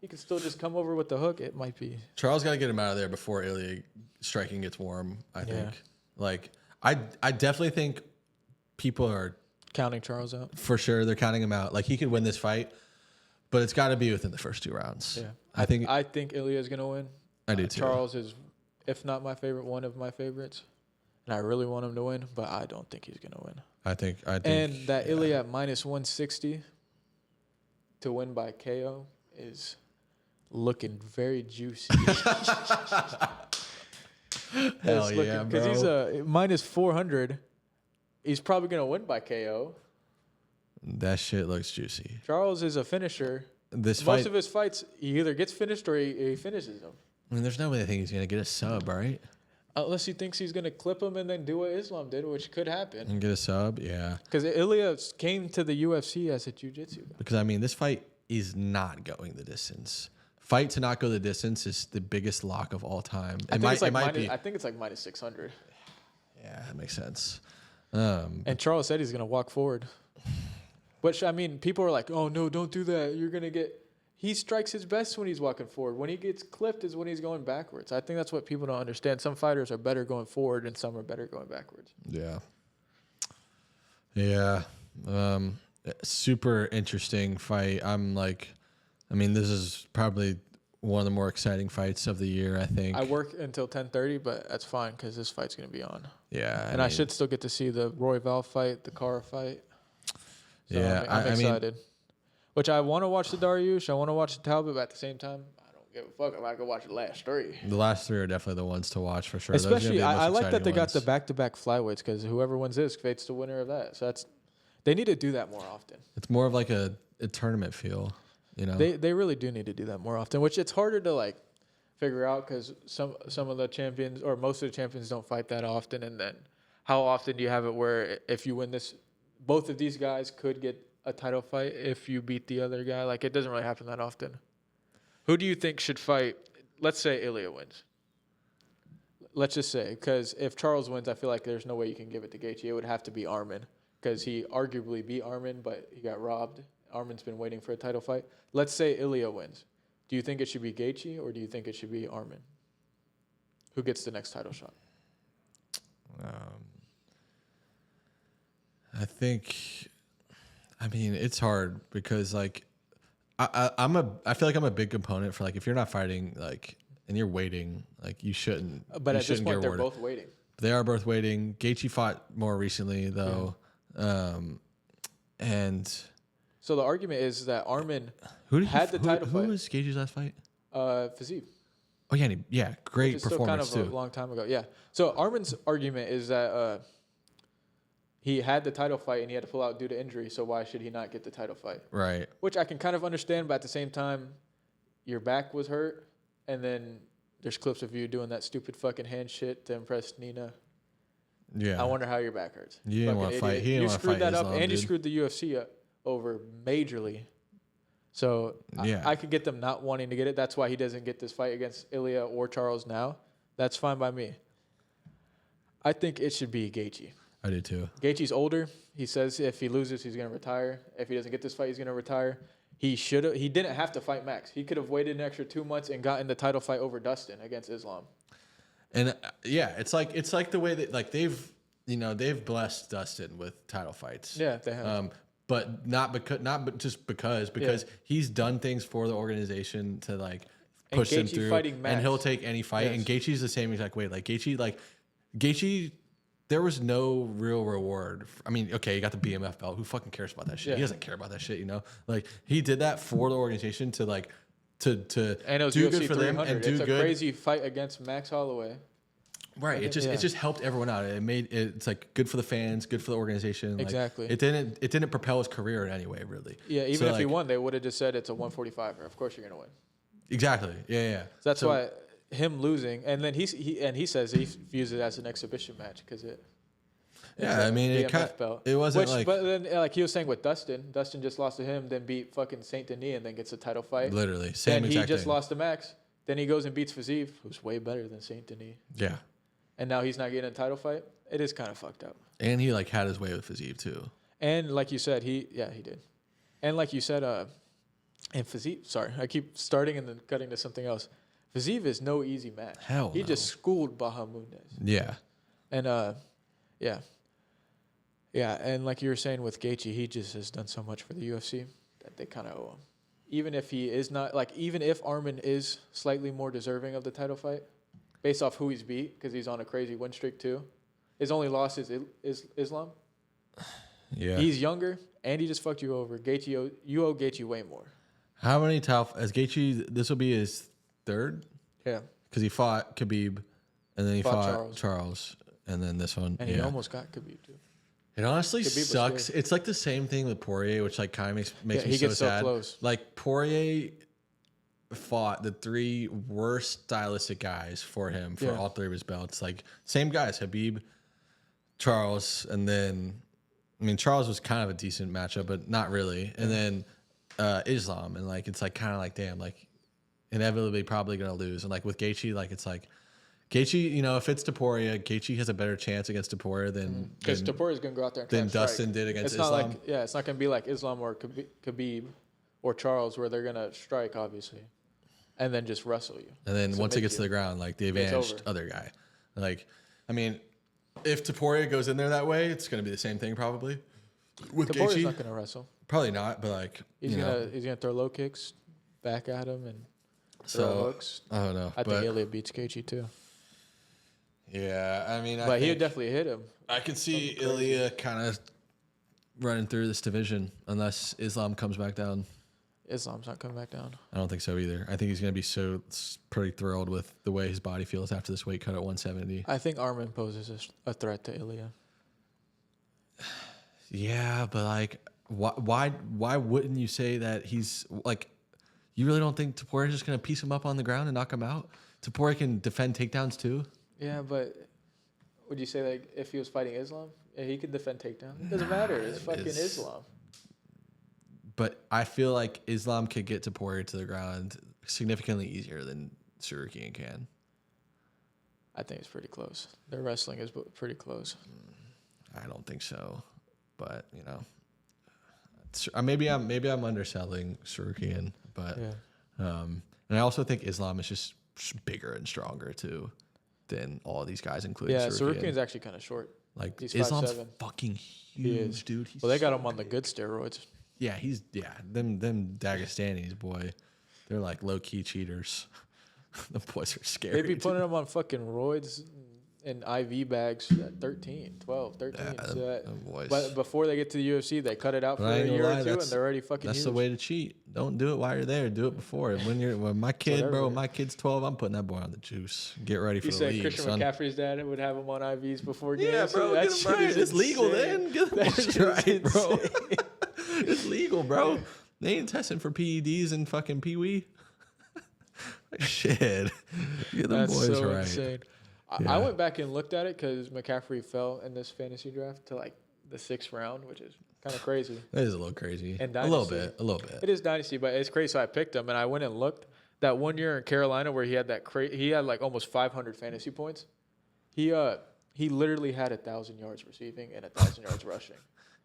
he can still just come over with the hook. It might be. Charles got to get him out of there before Ilya striking gets warm, I think. Like, I definitely think people are counting Charles out. For sure, they're counting him out. Like, he could win this fight, but it's got to be within the first 2 rounds. Yeah. I think Ilya is going to win. I do too. Charles is, if not my favorite, one of my favorites. And I really want him to win, but I don't think he's going to win. I think. And that Ilya at minus 160 to win by KO is looking very juicy. Hell yeah, bro. Because he's a minus 400. He's probably going to win by KO. That shit looks juicy. Charles is a finisher. Most of his fights, he either gets finished or he finishes them. I mean, there's no way I think he's going to get a sub, right? Unless he thinks he's going to clip him and then do what Islam did, which could happen. And get a sub, yeah. Because Ilya came to the UFC as a jiu-jitsu guy. Because, I mean, this fight is not going the distance. Fight to not go the distance is the biggest lock of all time. I think it's like minus 600. Yeah, that makes sense. And Charles said he's going to walk forward. Which, I mean, people are like, oh, no, don't do that. You're going to get... He strikes his best when he's walking forward. When he gets clipped is when he's going backwards. I think that's what people don't understand. Some fighters are better going forward and some are better going backwards. Yeah. Yeah. Super interesting fight. This is probably one of the more exciting fights of the year, I think. I work until 10:30, but that's fine because this fight's going to be on. Yeah. I should still get to see the Roy Val fight, the Cara fight. So yeah. I'm excited. Which I want to watch the Dariush. I want to watch the Talbot, but at the same time, I don't give a fuck if I can watch the last 3. The last 3 are definitely the ones to watch for sure. Especially, I like that they got the back-to-back flyweights because whoever wins this fates the winner of that. So they need to do that more often. It's more of like a tournament feel, you know. They really do need to do that more often, which it's harder to like figure out because some of the champions or most of the champions don't fight that often. And then how often do you have it where if you win this, both of these guys could get a title fight if you beat the other guy. Like, it doesn't really happen that often. Who do you think should fight? Let's say Ilya wins. Let's just say, because if Charles wins, I feel like there's no way you can give it to Gaethje. It would have to be Armin, because he arguably beat Armin, but he got robbed. Armin's been waiting for a title fight. Let's say Ilya wins. Do you think it should be Gaethje, or do you think it should be Armin? Who gets the next title shot? I think, I mean, it's hard because like I feel like I'm a big component for like if you're not fighting like and you're waiting, like you shouldn't. But you at this shouldn't point, get they're rewarded. both waiting. They are both waiting. Gaethje fought more recently though, and So the argument is that Armin who had the title Who fight. was Gaethje's last fight? Fiziev. Oh yeah, yeah, great It's still kind performance of a too. long time ago. Yeah. So Armin's argument is that he had the title fight and he had to pull out due to injury. So why should he not get the title fight? Right. Which I can kind of understand, but at the same time, your back was hurt, and then there's clips of you doing that stupid fucking hand shit to impress Nina. Yeah. I wonder how your back hurts. You didn't want to fight. He didn't You want to screwed fight that up, Islam, and you dude. screwed the UFC over majorly. So Yeah. I could get them not wanting to get it. That's why he doesn't get this fight against Ilya or Charles now. That's fine by me. I think it should be Gaethje. I do too. Gaethje's older. He says if he loses, he's going to retire. If he doesn't get this fight, he's going to retire. He didn't have to fight Max. He could have waited an extra 2 months and gotten the title fight over Dustin against Islam. And yeah, it's like the way that like they've blessed Dustin with title fights. Yeah, they have. But not because he's done things for the organization to like And push them Gaethje through, fighting Max. and he'll take any fight. Yes. And Gaethje's the same exact way. Like Gaethje, there was no real reward. I mean, okay, he got the BMF belt. Who fucking cares about that shit? Yeah. He doesn't care about that shit, you know. Like he did that for the organization to like to And it was do UFC good for them 300. and do it's a good. crazy fight against Max Holloway. Right. It just helped everyone out. It's like good for the fans, good for the organization. Like, Exactly. It didn't propel his career in any way, really. Yeah, even So, if he like, won, they would have just said it's a 145er. Of course you're going to win. Exactly. Yeah. So that's why him losing, and then he says he views it as an exhibition match because it. Yeah, I mean, it wasn't like But then, like he was saying with Dustin just lost to him, then beat fucking Saint Denis, and then gets a title fight. literally same Then he exact just thing. lost to Max. Then he goes and beats Fiziev, who's way better than Saint Denis. Yeah, And now he's not getting a title fight. It is kind of fucked up. and he like had his way with Fiziev too. And like you said, he did. And like you said, and Fiziev, sorry, I keep starting and then cutting to something else. Fiziev is no easy match. Hell He no. just schooled Bahamundes. Yeah, And yeah. Yeah, and like you were saying with Gaethje, he just has done so much for the UFC that they kind of owe him. Even if he is not, like, even if Armin is slightly more deserving of the title fight, based off who he's beat, because he's on a crazy win streak too. His only loss is Islam. yeah. He's younger, and he just fucked you over. Gaethje, you owe Gaethje way more. How many title as Gaethje? This will be his third Yeah, because he fought Khabib, and then he Fought fought Charles, and then this one. and he almost got Khabib too. It honestly Khabib was sucks. good. It's like the same thing with Poirier, which like kind of makes Yeah, me he so gets so sad. close. Like Poirier fought the three worst stylistic guys for him for Yeah. all three of his belts. Like same guys, Khabib, Charles, and then I mean Charles was kind of a decent matchup, but not really. And then Islam, and like it's like kind of like damn, like inevitably probably gonna lose. And like with Gaethje, like it's like. Gaethje, you know, if it's Topuria, Gaethje has a better chance against Topuria than Because Topuria's going to go out there and try than and strike. Dustin did against It's not Islam. like, yeah, it's not going to be like Islam or Khabib or Charles where they're going to strike, obviously, and then just wrestle you. And then once it make gets to the ground, like the advantaged over. other guy. Like, I mean, if Topuria goes in there that way, it's going to be the same thing probably. With Topuria's Gaethje, not going to wrestle. probably not, but like, He's you know, gonna throw low kicks back at him and throw so hooks. I don't know. I but think Ilya beats Gaethje too, yeah, I mean, but he would definitely hit him. I could see something crazy. Ilya kind of running through this division unless Islam comes back down. Islam's not coming back down. I don't think so either. I think he's going to be pretty thrilled with the way his body feels after this weight cut at 170. I think Armin poses a threat to Ilya. Yeah, but like, why wouldn't you say that he's like? You really don't think Topuria's just gonna piece him up on the ground and knock him out? Topuria can defend takedowns too. Yeah, but would you say like if he was fighting Islam, yeah, he could defend takedown? It doesn't matter. It's fucking Islam. but I feel like Islam could get to Poirier to the ground significantly easier than Sarukian can. I think it's pretty close. Their wrestling is pretty close. I don't think so, but you know, maybe I'm underselling Sarukian, but and I also think Islam is just bigger and stronger too than all of these guys, including Sarukian's actually kind of short. Like he's Islam's 5'7". fucking huge, dude. Well, they got him on the good steroids. Yeah, them Dagestanis, boy, they're like low key cheaters. The boys are scary. They'd be putting them on fucking roids and IV bags at 13, 12, 13. But before they get to the UFC, they cut it out for a year or two, and they're already fucking That's huge. the way to cheat. Don't do it while you're there. Do it before. When my kid, bro, my kid's 12, I'm putting that boy on the juice. Get ready for the league, Christian son. McCaffrey's dad would have him on IVs before games. Yeah, bro, get him right. It's legal then. Get them right, bro. It's legal, bro. They ain't testing for PEDs and fucking pee-wee. Shit. Get them boys so right. Insane. Yeah. I went back and looked at it because McCaffrey fell in this fantasy draft to like the 6th round, which is kind of crazy. That is a little crazy. And a little bit. It is dynasty, but it's crazy. So I picked him, and I went and looked. That one year in Carolina where he had he had like almost 500 fantasy points. He literally had 1,000 yards receiving and 1,000 yards rushing.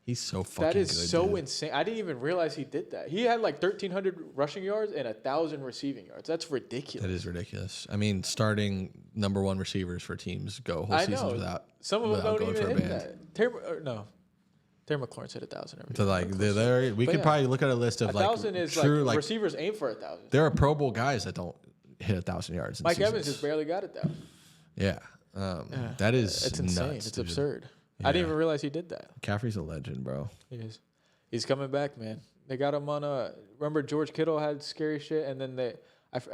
He's so fucking good. That is good, so dude. insane. I didn't even realize he did that. He had like 1,300 rushing yards and 1,000 receiving yards. That's ridiculous. That is ridiculous. I mean, starting number 1 receivers for teams go whole seasons without. Some of them don't going even for a hit band. that. Terry McLaurin's hit 1,000 every So like we could probably look at a list of 1,000 like is true like receivers aim for 1,000. There are Pro Bowl guys that don't hit 1,000 yards. In Mike seasons. Evans just barely got 1,000. Yeah, that is it's insane. nuts, It's dude. absurd. Yeah. I didn't even realize he did that. McCaffrey's a legend, bro. He is. He's coming back, man. They got him on remember George Kittle had scary shit, and then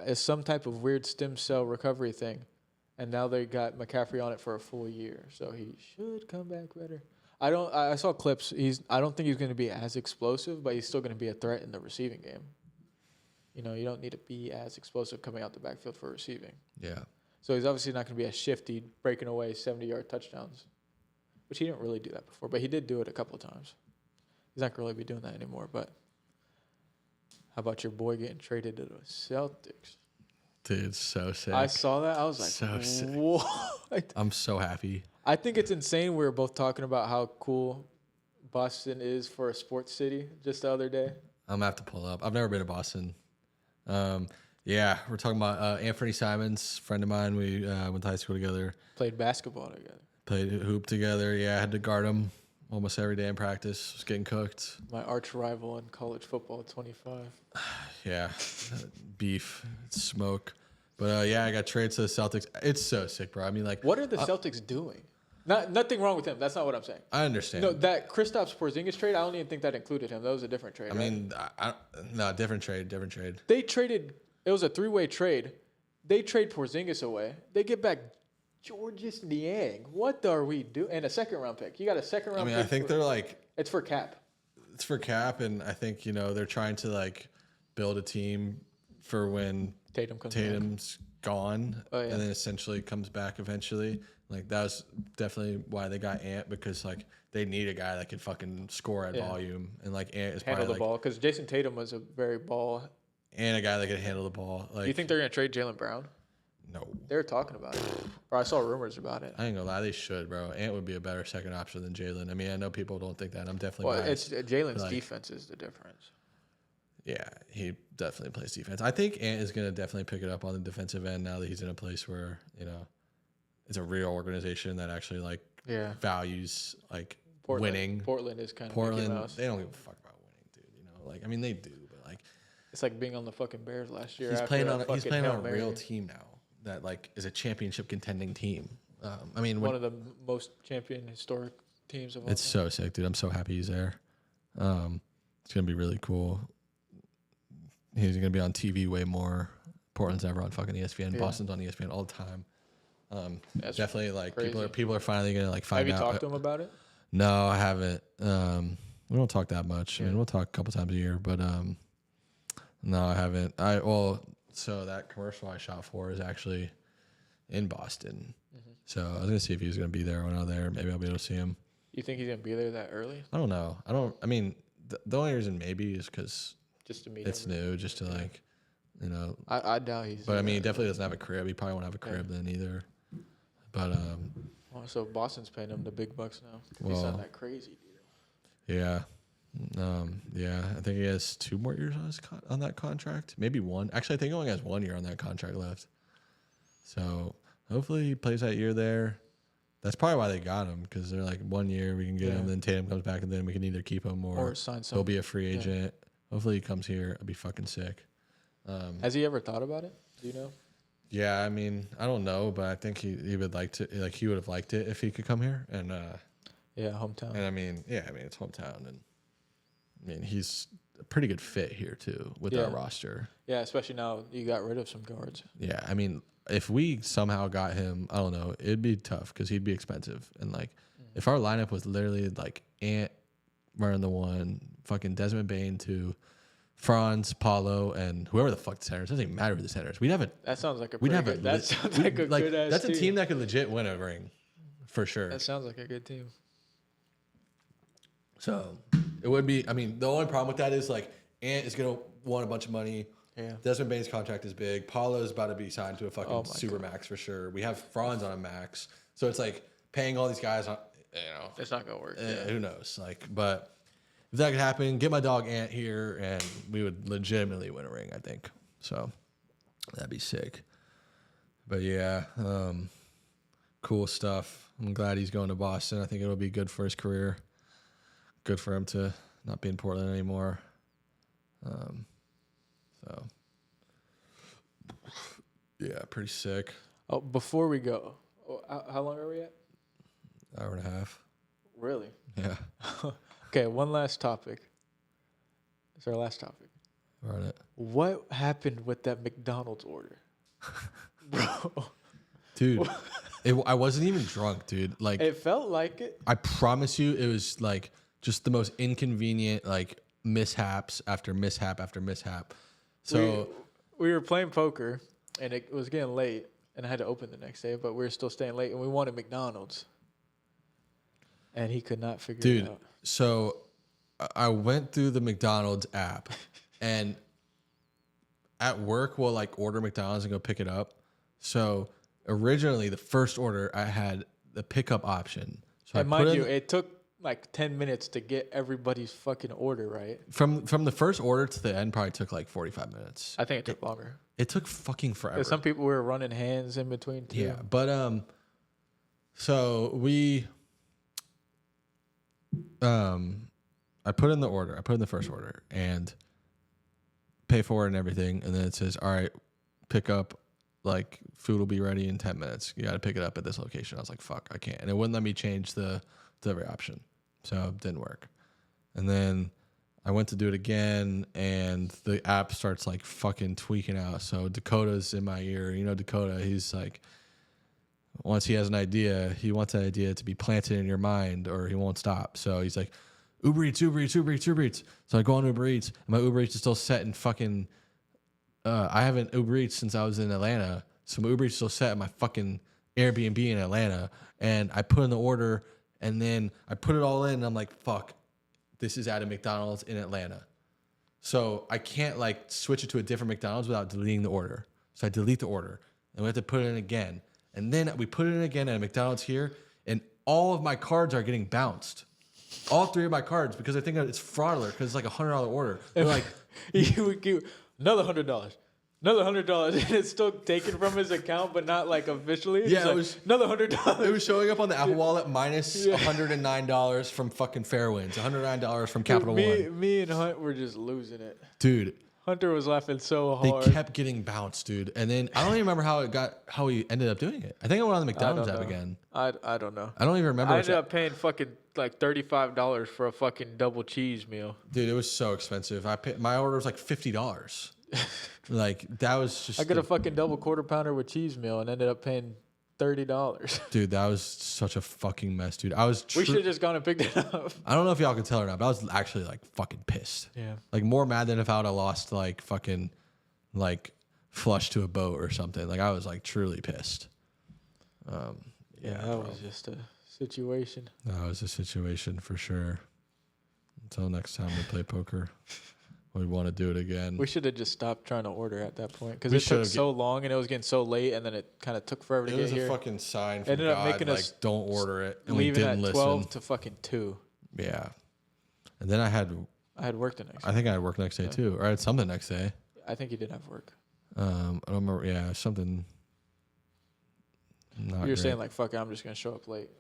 it's some type of weird stem cell recovery thing, and now they got McCaffrey on it for a full year, so he should come back better. I saw clips. I don't think he's going to be as explosive, but he's still going to be a threat in the receiving game. You know, you don't need to be as explosive coming out the backfield for receiving. Yeah. So he's obviously not going to be as shifty, breaking away 70-yard touchdowns, which he didn't really do that before, but he did do it a couple of times. He's not going to really be doing that anymore, but how about your boy getting traded to the Celtics? Dude, so sick. I saw that. I was like, So sick. what? I'm so happy. I think it's insane. We were both talking about how cool Boston is for a sports city just the other day. I'm going to have to pull up. I've never been to Boston. Yeah, we're talking about Anthony Simons, friend of mine. We went to high school together. Played basketball together. Played hoop together. Yeah, I had to guard him almost every day in practice. Was getting cooked. My arch rival in college football at 25. Yeah, beef, smoke. But yeah, I got traded to the Celtics. It's so sick, bro. I mean, like, what are the Celtics doing? Nothing wrong with him. That's not what I'm saying. I understand. No, that Kristaps Porzingis trade, I don't even think that included him. That was a different trade. I mean, no, different trade. They traded. It was a 3-way trade. They trade Porzingis away. They get back Georges Niang. What are we doing? And a 2nd-round pick. You got a 2nd-round pick. I think they're like. It's for cap. It's for cap, and I think, they're trying to, like, build a team for when Tatum's gone, and then essentially comes back eventually. Like, that was definitely why they got Ant, because, like, they need a guy that can fucking score at volume. And, like, Ant is handle probably, the ball, because Jason Tatum was a very ball. And a guy that can handle the ball. Like, Do you think they're going to trade Jaylen Brown? No. They were talking about it. Or I saw rumors about it. I ain't gonna lie, they should, bro. Ant would be a better second option than Jalen. I mean, I know people don't think that. I'm definitely biased. It's Jalen's defense is the difference. Yeah, he definitely plays defense. I think Ant is gonna definitely pick it up on the defensive end now that he's in a place where, it's a real organization that actually values winning. Portland is kind of Portland, they don't give a fuck about winning, dude. Like, I mean, they do, but like, it's like being on the fucking Bears last year. He's playing on a real team now that like is a championship contending team. I mean, one of the most historic teams of all it's time. so sick, dude. I'm so happy he's there. It's gonna be really cool. He's gonna be on TV way more. Portland's never on fucking ESPN. Yeah. Boston's on ESPN all the time. Definitely, like crazy. People are finally gonna like find out. Have you talked to him about it? No, I haven't. We don't talk that much. Yeah. I mean, we'll talk a couple times a year, but no, I haven't. So that commercial I shot for is actually in Boston. Mm-hmm. So I was gonna see if he was gonna be there when I was there. Maybe I'll be able to see him. You think he's gonna be there that early? I don't know. I mean, the only reason maybe is because Just to meet it's everybody. new, just to like, you know. I doubt he's. But I mean, he definitely doesn't have a crib. He probably won't have a crib then either. But Oh, so Boston's paying him the big bucks now. Well, He's not that crazy deal. yeah. Yeah, I think he has 2 more years on his on that contract, maybe 1. Actually, I think he only has 1 year on that contract left. So hopefully he plays that year there. That's probably why they got him, because they're like 1 year we can get him, then Tatum comes back, and then we can either keep him or sign he'll be a free agent. Hopefully he comes here. I'd be fucking sick. Has he ever thought about it? Do you know? Yeah, I mean, I don't know, but I think he would like to, like, he would have liked it if he could come here. And hometown. and I mean, it's hometown, and I mean, he's a pretty good fit here too with our roster. Yeah, especially now you got rid of some guards. Yeah, I mean, if we somehow got him, I don't know, it'd be tough because he'd be expensive. And like, if our lineup was literally like Ant running the 1, fucking Desmond Bain 2, Franz, Paulo, and whoever the fuck the center is, it doesn't even matter who the center is. We'd have a. That sounds like a. We'd have good, a. that sounds like a good ass. That's a team that could legit win a ring, for sure. That sounds like a good team. So it would be. I mean, the only problem with that is like Ant is gonna want a bunch of money. Yeah. Desmond Bain's contract is big. Paulo is about to be signed to a fucking super God. max for sure. We have Franz on a max, so it's like paying all these guys on. It's not gonna work. Who knows? Like, but if that could happen, get my dog Ant here, and we would legitimately win a ring. I think so. That'd be sick. But yeah, cool stuff. I'm glad he's going to Boston. I think it'll be good for his career. Good for him to not be in Portland anymore. So yeah, pretty sick. Oh, before we go, how long are we at? Hour and a half. Really? Yeah. Okay, one last topic. It's our last topic. We're on it. What happened with that McDonald's order? Bro. Dude, I wasn't even drunk, dude. Like, it felt like it. I promise you, it was like just the most inconvenient, like, mishaps after mishap after mishap. So we were playing poker, and it was getting late, and I had to open the next day, but we were still staying late, and we wanted McDonald's. And he could not figure it out. So I went through the McDonald's app, and at work we'll like order McDonald's and go pick it up. So originally the first order I had the pickup option. So and mind you, it took like 10 minutes to get everybody's fucking order right. From the first order to the end probably took like 45 minutes. I think it took longer. It took fucking forever. Some people were running hands in between too. Yeah, but so we I put in the order. I put in the first order and pay for it and everything, and then it says, "All right, pick up. Like, food will be ready in 10 minutes. You got to pick it up at this location." I was like, "Fuck, I can't." And it wouldn't let me change the delivery option, so it didn't work. And then I went to do it again, and the app starts like fucking tweaking out. So Dakota's in my ear. You know Dakota. He's like, once he has an idea, he wants that idea to be planted in your mind, or he won't stop. So he's like, Uber Eats, Uber Eats, Uber Eats, Uber Eats. So I go on Uber Eats, and my Uber Eats is still set in fucking. I haven't Uber Eats since I was in Atlanta, so my Uber Eats is still set at my fucking Airbnb in Atlanta. And I put in the order, and then I put it all in, and I'm like, fuck, this is at a McDonald's in Atlanta. So I can't like switch it to a different McDonald's without deleting the order. So I delete the order, and we have to put it in again. And then we put it in again at a McDonald's here, and all of my cards are getting bounced. All 3 of my cards, because I think it's fraudulent, because it's like $100 order. They're like, another $100. Another $100, and it's still taken from his account, but not like officially. Yeah, it like, was another $100. It was showing up on the Apple Wallet minus $109 from fucking Fairwinds, $109 from Capital One. Me and Hunt were just losing it. Dude, Hunter was laughing so hard. they kept getting bounced, dude. And then I don't even remember how he ended up doing it. I think I went on the McDonald's app again. I don't know. I don't even remember. I ended up paying fucking like $35 for a fucking double cheese meal. Dude, it was so expensive. My order was like $50. Like, that was just. I got a fucking double quarter pounder with cheese meal and ended up paying $30. Dude, that was such a fucking mess, dude. We should have just gone and picked it up. I don't know if y'all can tell or not, but I was actually like fucking pissed. Yeah. Like, more mad than if I would have lost like fucking like flush to a boat or something. Like, I was like truly pissed. Yeah, that was just a situation. That was a situation for sure. Until next time we play poker. We want to do it again. We should have just stopped trying to order at that point because We it took should've so long and it was getting so late, and then it kind of took forever to It get was here. a fucking sign from Ended up God, making like, us don't order it. And we leaving didn't at listen. 12 to fucking 2. Yeah. And then I had work the next day. I think I had work next day too. Or I had something next day. I think you did have work. I don't remember. Yeah, something. Not You were great. saying like, fuck it, I'm just going to show up late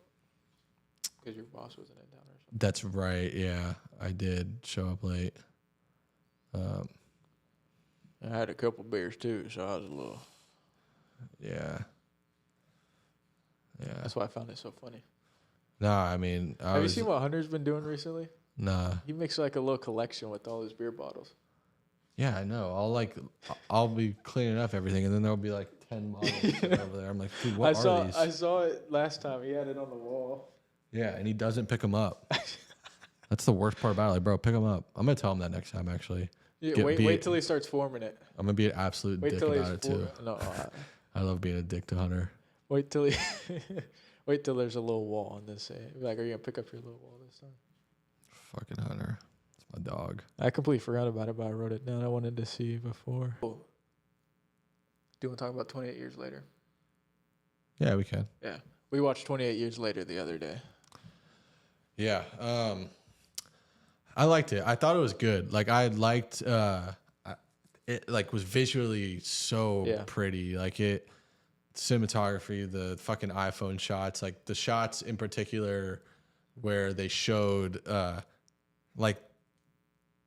because your boss wasn't in town or something. That's right. Yeah, I did show up late. I had a couple beers too, so I was a little. Yeah. Yeah. That's why I found it so funny. Nah, I mean, Have you seen what Hunter's been doing recently? Nah. He makes like a little collection with all his beer bottles. Yeah, I know. I'll be cleaning up everything, and then there'll be like 10 bottles over there. I'm like, dude, what are these? I saw it last time. He had it on the wall. Yeah, and he doesn't pick them up. That's the worst part about it, like, bro. Pick them up. I'm gonna tell him that next time, actually. Yeah, wait till he starts forming it. I'm gonna be an absolute dick about it too. No, I love being a dick to Hunter. wait till there's a little wall on this. Like, are you gonna pick up your little wall this time? Fucking Hunter. It's my dog. I completely forgot about it, but I wrote it down. I wanted to see before. Do you want to talk about 28 Years Later? Yeah, we can. Yeah, we watched 28 Years Later the other day. Yeah. I liked it. I thought it was good. Like, I liked it, like, was visually so pretty. Like, cinematography, the fucking iPhone shots, like the shots in particular where they showed like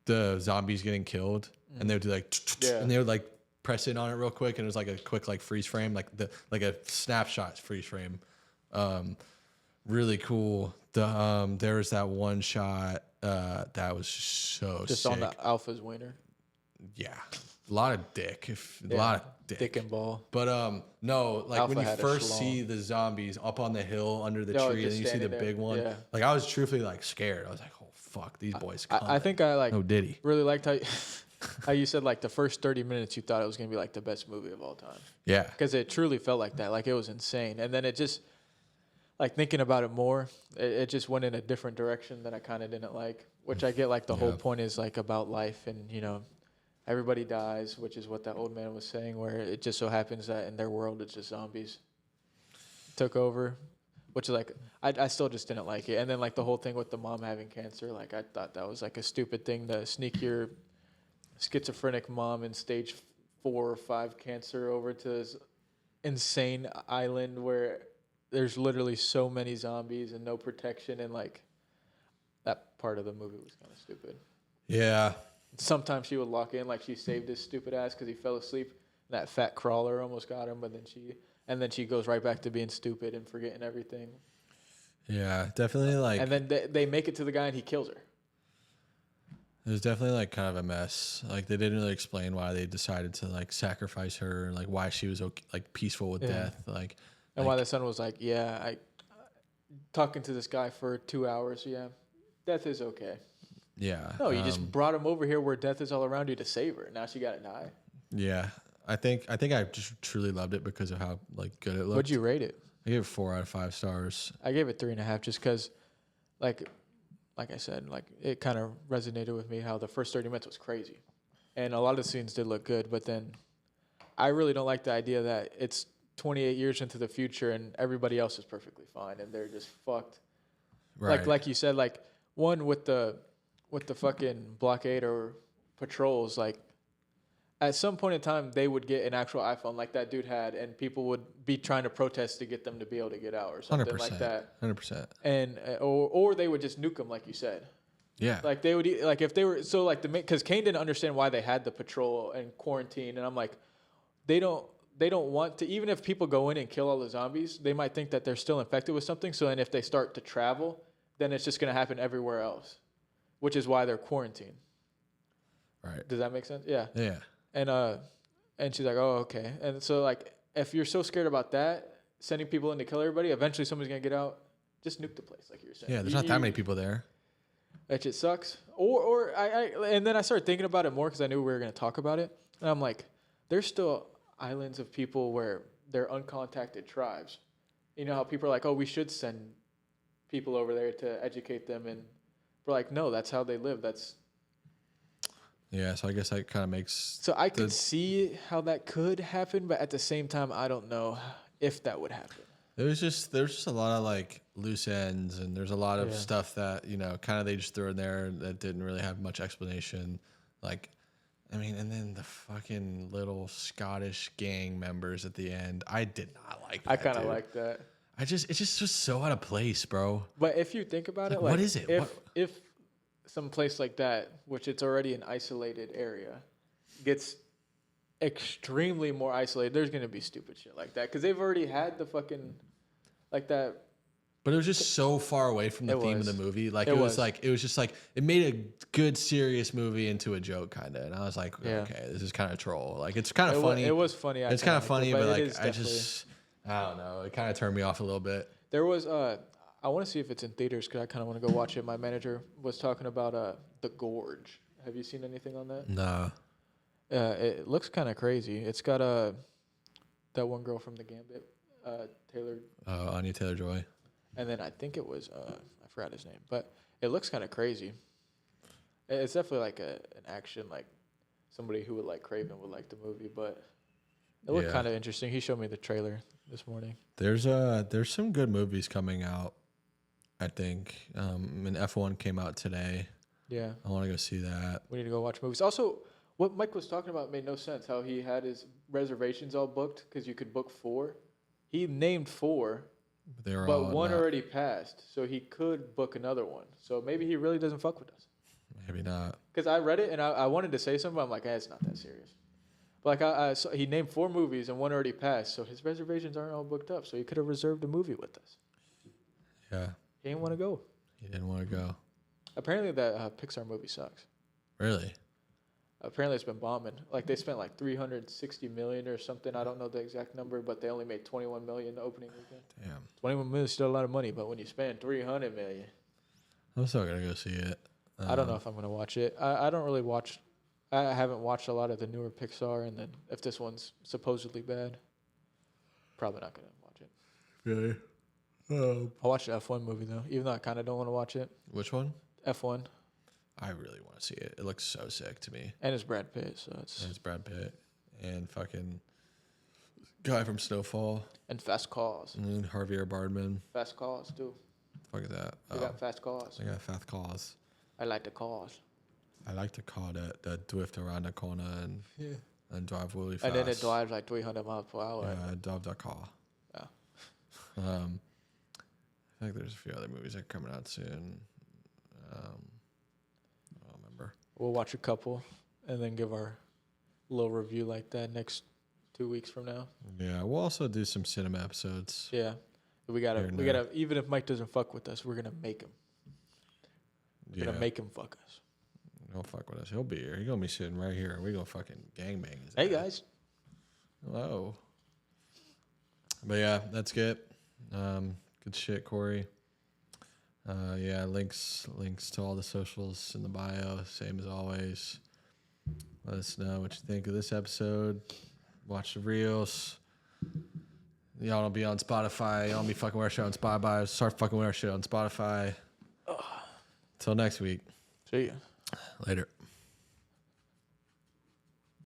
the zombies getting killed, and they would do like and they would like press in on it real quick, and it was like a quick like freeze frame, like a snapshot freeze frame. Really cool. There was that one shot that was so just sick. on the alpha's wiener. Yeah, a lot of dick. A lot of dick and ball. But no, like Alpha when you had a first schlong. see the zombies up on the hill under the No, tree, and just then you see the standing big there. one. Yeah. Like, I was truthfully like scared. I was like, oh fuck, these boys. I think I like no Diddy. really liked how you said like the first 30 minutes you thought it was gonna be like the best movie of all time. Yeah, Because it truly felt like that. Like, it was insane. And then it just, like, thinking about it more, it just went in a different direction that I kind of didn't like. Which I get, like, the whole point is, like, about life and, you know, everybody dies, which is what that old man was saying, where it just so happens that in their world it's just zombies took over. Which is, like, I still just didn't like it. And then, like, the whole thing with the mom having cancer, like, I thought that was, like, a stupid thing to sneak your schizophrenic mom in stage 4 or 5 cancer over to this insane island where there's literally so many zombies and no protection, and like that part of the movie was kind of stupid. yeah. Sometimes she would lock in, like she saved his stupid ass because he fell asleep, and that fat crawler almost got him, but then she goes right back to being stupid and forgetting everything. Yeah, definitely. Like, And then they make it to the guy and he kills her. it was definitely like kind of a mess. Like, they didn't really explain why they decided to like sacrifice her, and like why she was like peaceful with death. Like, And why the son was like, yeah, I talking to this guy for 2 hours. Yeah, death is okay. yeah. No, you just brought him over here where death is all around you to save her. Now she got to die. Yeah, I think I just truly loved it because of how like good it looked. What'd you rate it? I gave it 4 out of 5 stars. I gave it 3.5 just because, like I said, like it kind of resonated with me how the first 30 minutes was crazy. And a lot of the scenes did look good, but then I really don't like the idea that it's 28 years into the future and everybody else is perfectly fine and they're just fucked. Right. Like you said, like one with the fucking blockade or patrols, like at some point in time they would get an actual iPhone like that dude had, and people would be trying to protest to get them to be able to get out or something 100%, like that. 100%. And or they would just nuke them, like you said. Yeah. Like they would, like if they were so like because Kane didn't understand why they had the patrol and quarantine, and I'm like, they don't want to, even if people go in and kill all the zombies, they might think that they're still infected with something. So then if they start to travel, then it's just going to happen everywhere else, which is why they're quarantined. Right. Does that make sense? Yeah. Yeah. And she's like, oh, okay. And so like, if you're so scared about that, sending people in to kill everybody, eventually somebody's going to get out. Just nuke the place, like you were saying. Yeah, there's not that many people there. That shit sucks. Or and then I started thinking about it more because I knew we were going to talk about it. And I'm like, there's still islands of people where they're uncontacted tribes. You know how people are like, oh, we should send people over there to educate them and But like, no, that's how they live. Yeah, so I guess that kind of makes. So I could see how that could happen, but at the same time, I don't know if that would happen. There's just a lot of like loose ends, and there's a lot of stuff that kind of they just threw in there that didn't really have much explanation. Like, I mean, and then the fucking little Scottish gang members at the end, I did not like that. I kind of like that. It's just so out of place, bro. But if you think about it, like, what is it? If some place like that, which it's already an isolated area, gets extremely more isolated, there's gonna be stupid shit like that because they've already had the fucking like that. But it was just so far away from the theme of the movie. Like it was just like it made a good serious movie into a joke kind of, and I was like, okay, this is kind of troll. Like it's kind of funny. It was funny. It's kind of funny, but like I don't know. It kind of turned me off a little bit. There was I want to see if it's in theaters because I kind of want to go watch it. My manager was talking about The Gorge. Have you seen anything on that? No. It looks kind of crazy. It's got that one girl from The Gambit, Taylor. Anya Taylor-Joy. And then I think it was I forgot his name, but it looks kind of crazy. It's definitely like an action, like somebody who would like Craven would like the movie, but it looked kind of interesting. He showed me the trailer this morning. There's some good movies coming out. I think. And F1 came out today. Yeah. I want to go see that. We need to go watch movies. Also, what Mike was talking about made no sense. How he had his reservations all booked because you could book 4. He named 4, but one already passed, so he could book another one. So maybe he really doesn't fuck with us. Maybe not. Because I read it and I wanted to say something, but I'm like, it's not that serious. But like so he named 4 movies and one already passed, so his reservations aren't all booked up. So he could have reserved a movie with us. Yeah. He didn't want to go. He didn't want to go. Apparently that Pixar movie sucks. Really? Apparently it's been bombing. Like they spent like $360 million or something. I don't know the exact number, but they only made $21 million opening weekend. Damn. $21 million is still a lot of money, but when you spend $300 million, I'm still gonna go see it. I don't know if I'm gonna watch it. I don't really watch. I haven't watched a lot of the newer Pixar, and then if this one's supposedly bad, probably not gonna watch it. Really? I'll watch the F1 movie though, even though I kind of don't want to watch it. Which one? F1. I really want to see it. It looks so sick to me. And it's Brad Pitt, so it's Brad Pitt and fucking guy from Snowfall and Fast Cars. and Javier Bardem. Fast Cars too. Fuck is that? They got Fast Cars. They got Fast Cars. I like the cars. I like the car that drift around the corner and drive really fast. And then it drives like 300 miles per hour. Yeah, I drive that car. Yeah. I think there's a few other movies that are coming out soon. I don't remember. We'll watch a couple and then give our little review like that next 2 weeks from now. Yeah, we'll also do some cinema episodes. Yeah. We gotta even if Mike doesn't fuck with us, we're gonna make him. We're gonna make him fuck us. He'll fuck with us. He'll be here. He's gonna be sitting right here. We're gonna fucking gangbang. Hey guys. Hello. But yeah, that's good. Good shit, Corey. Yeah, links to all the socials in the bio, same as always. Let us know what you think of this episode. Watch the reels. Y'all don't be on Spotify. Y'all don't be fucking with our shit on Spotify. Start fucking with our shit on Spotify. Till next week. See ya. Later.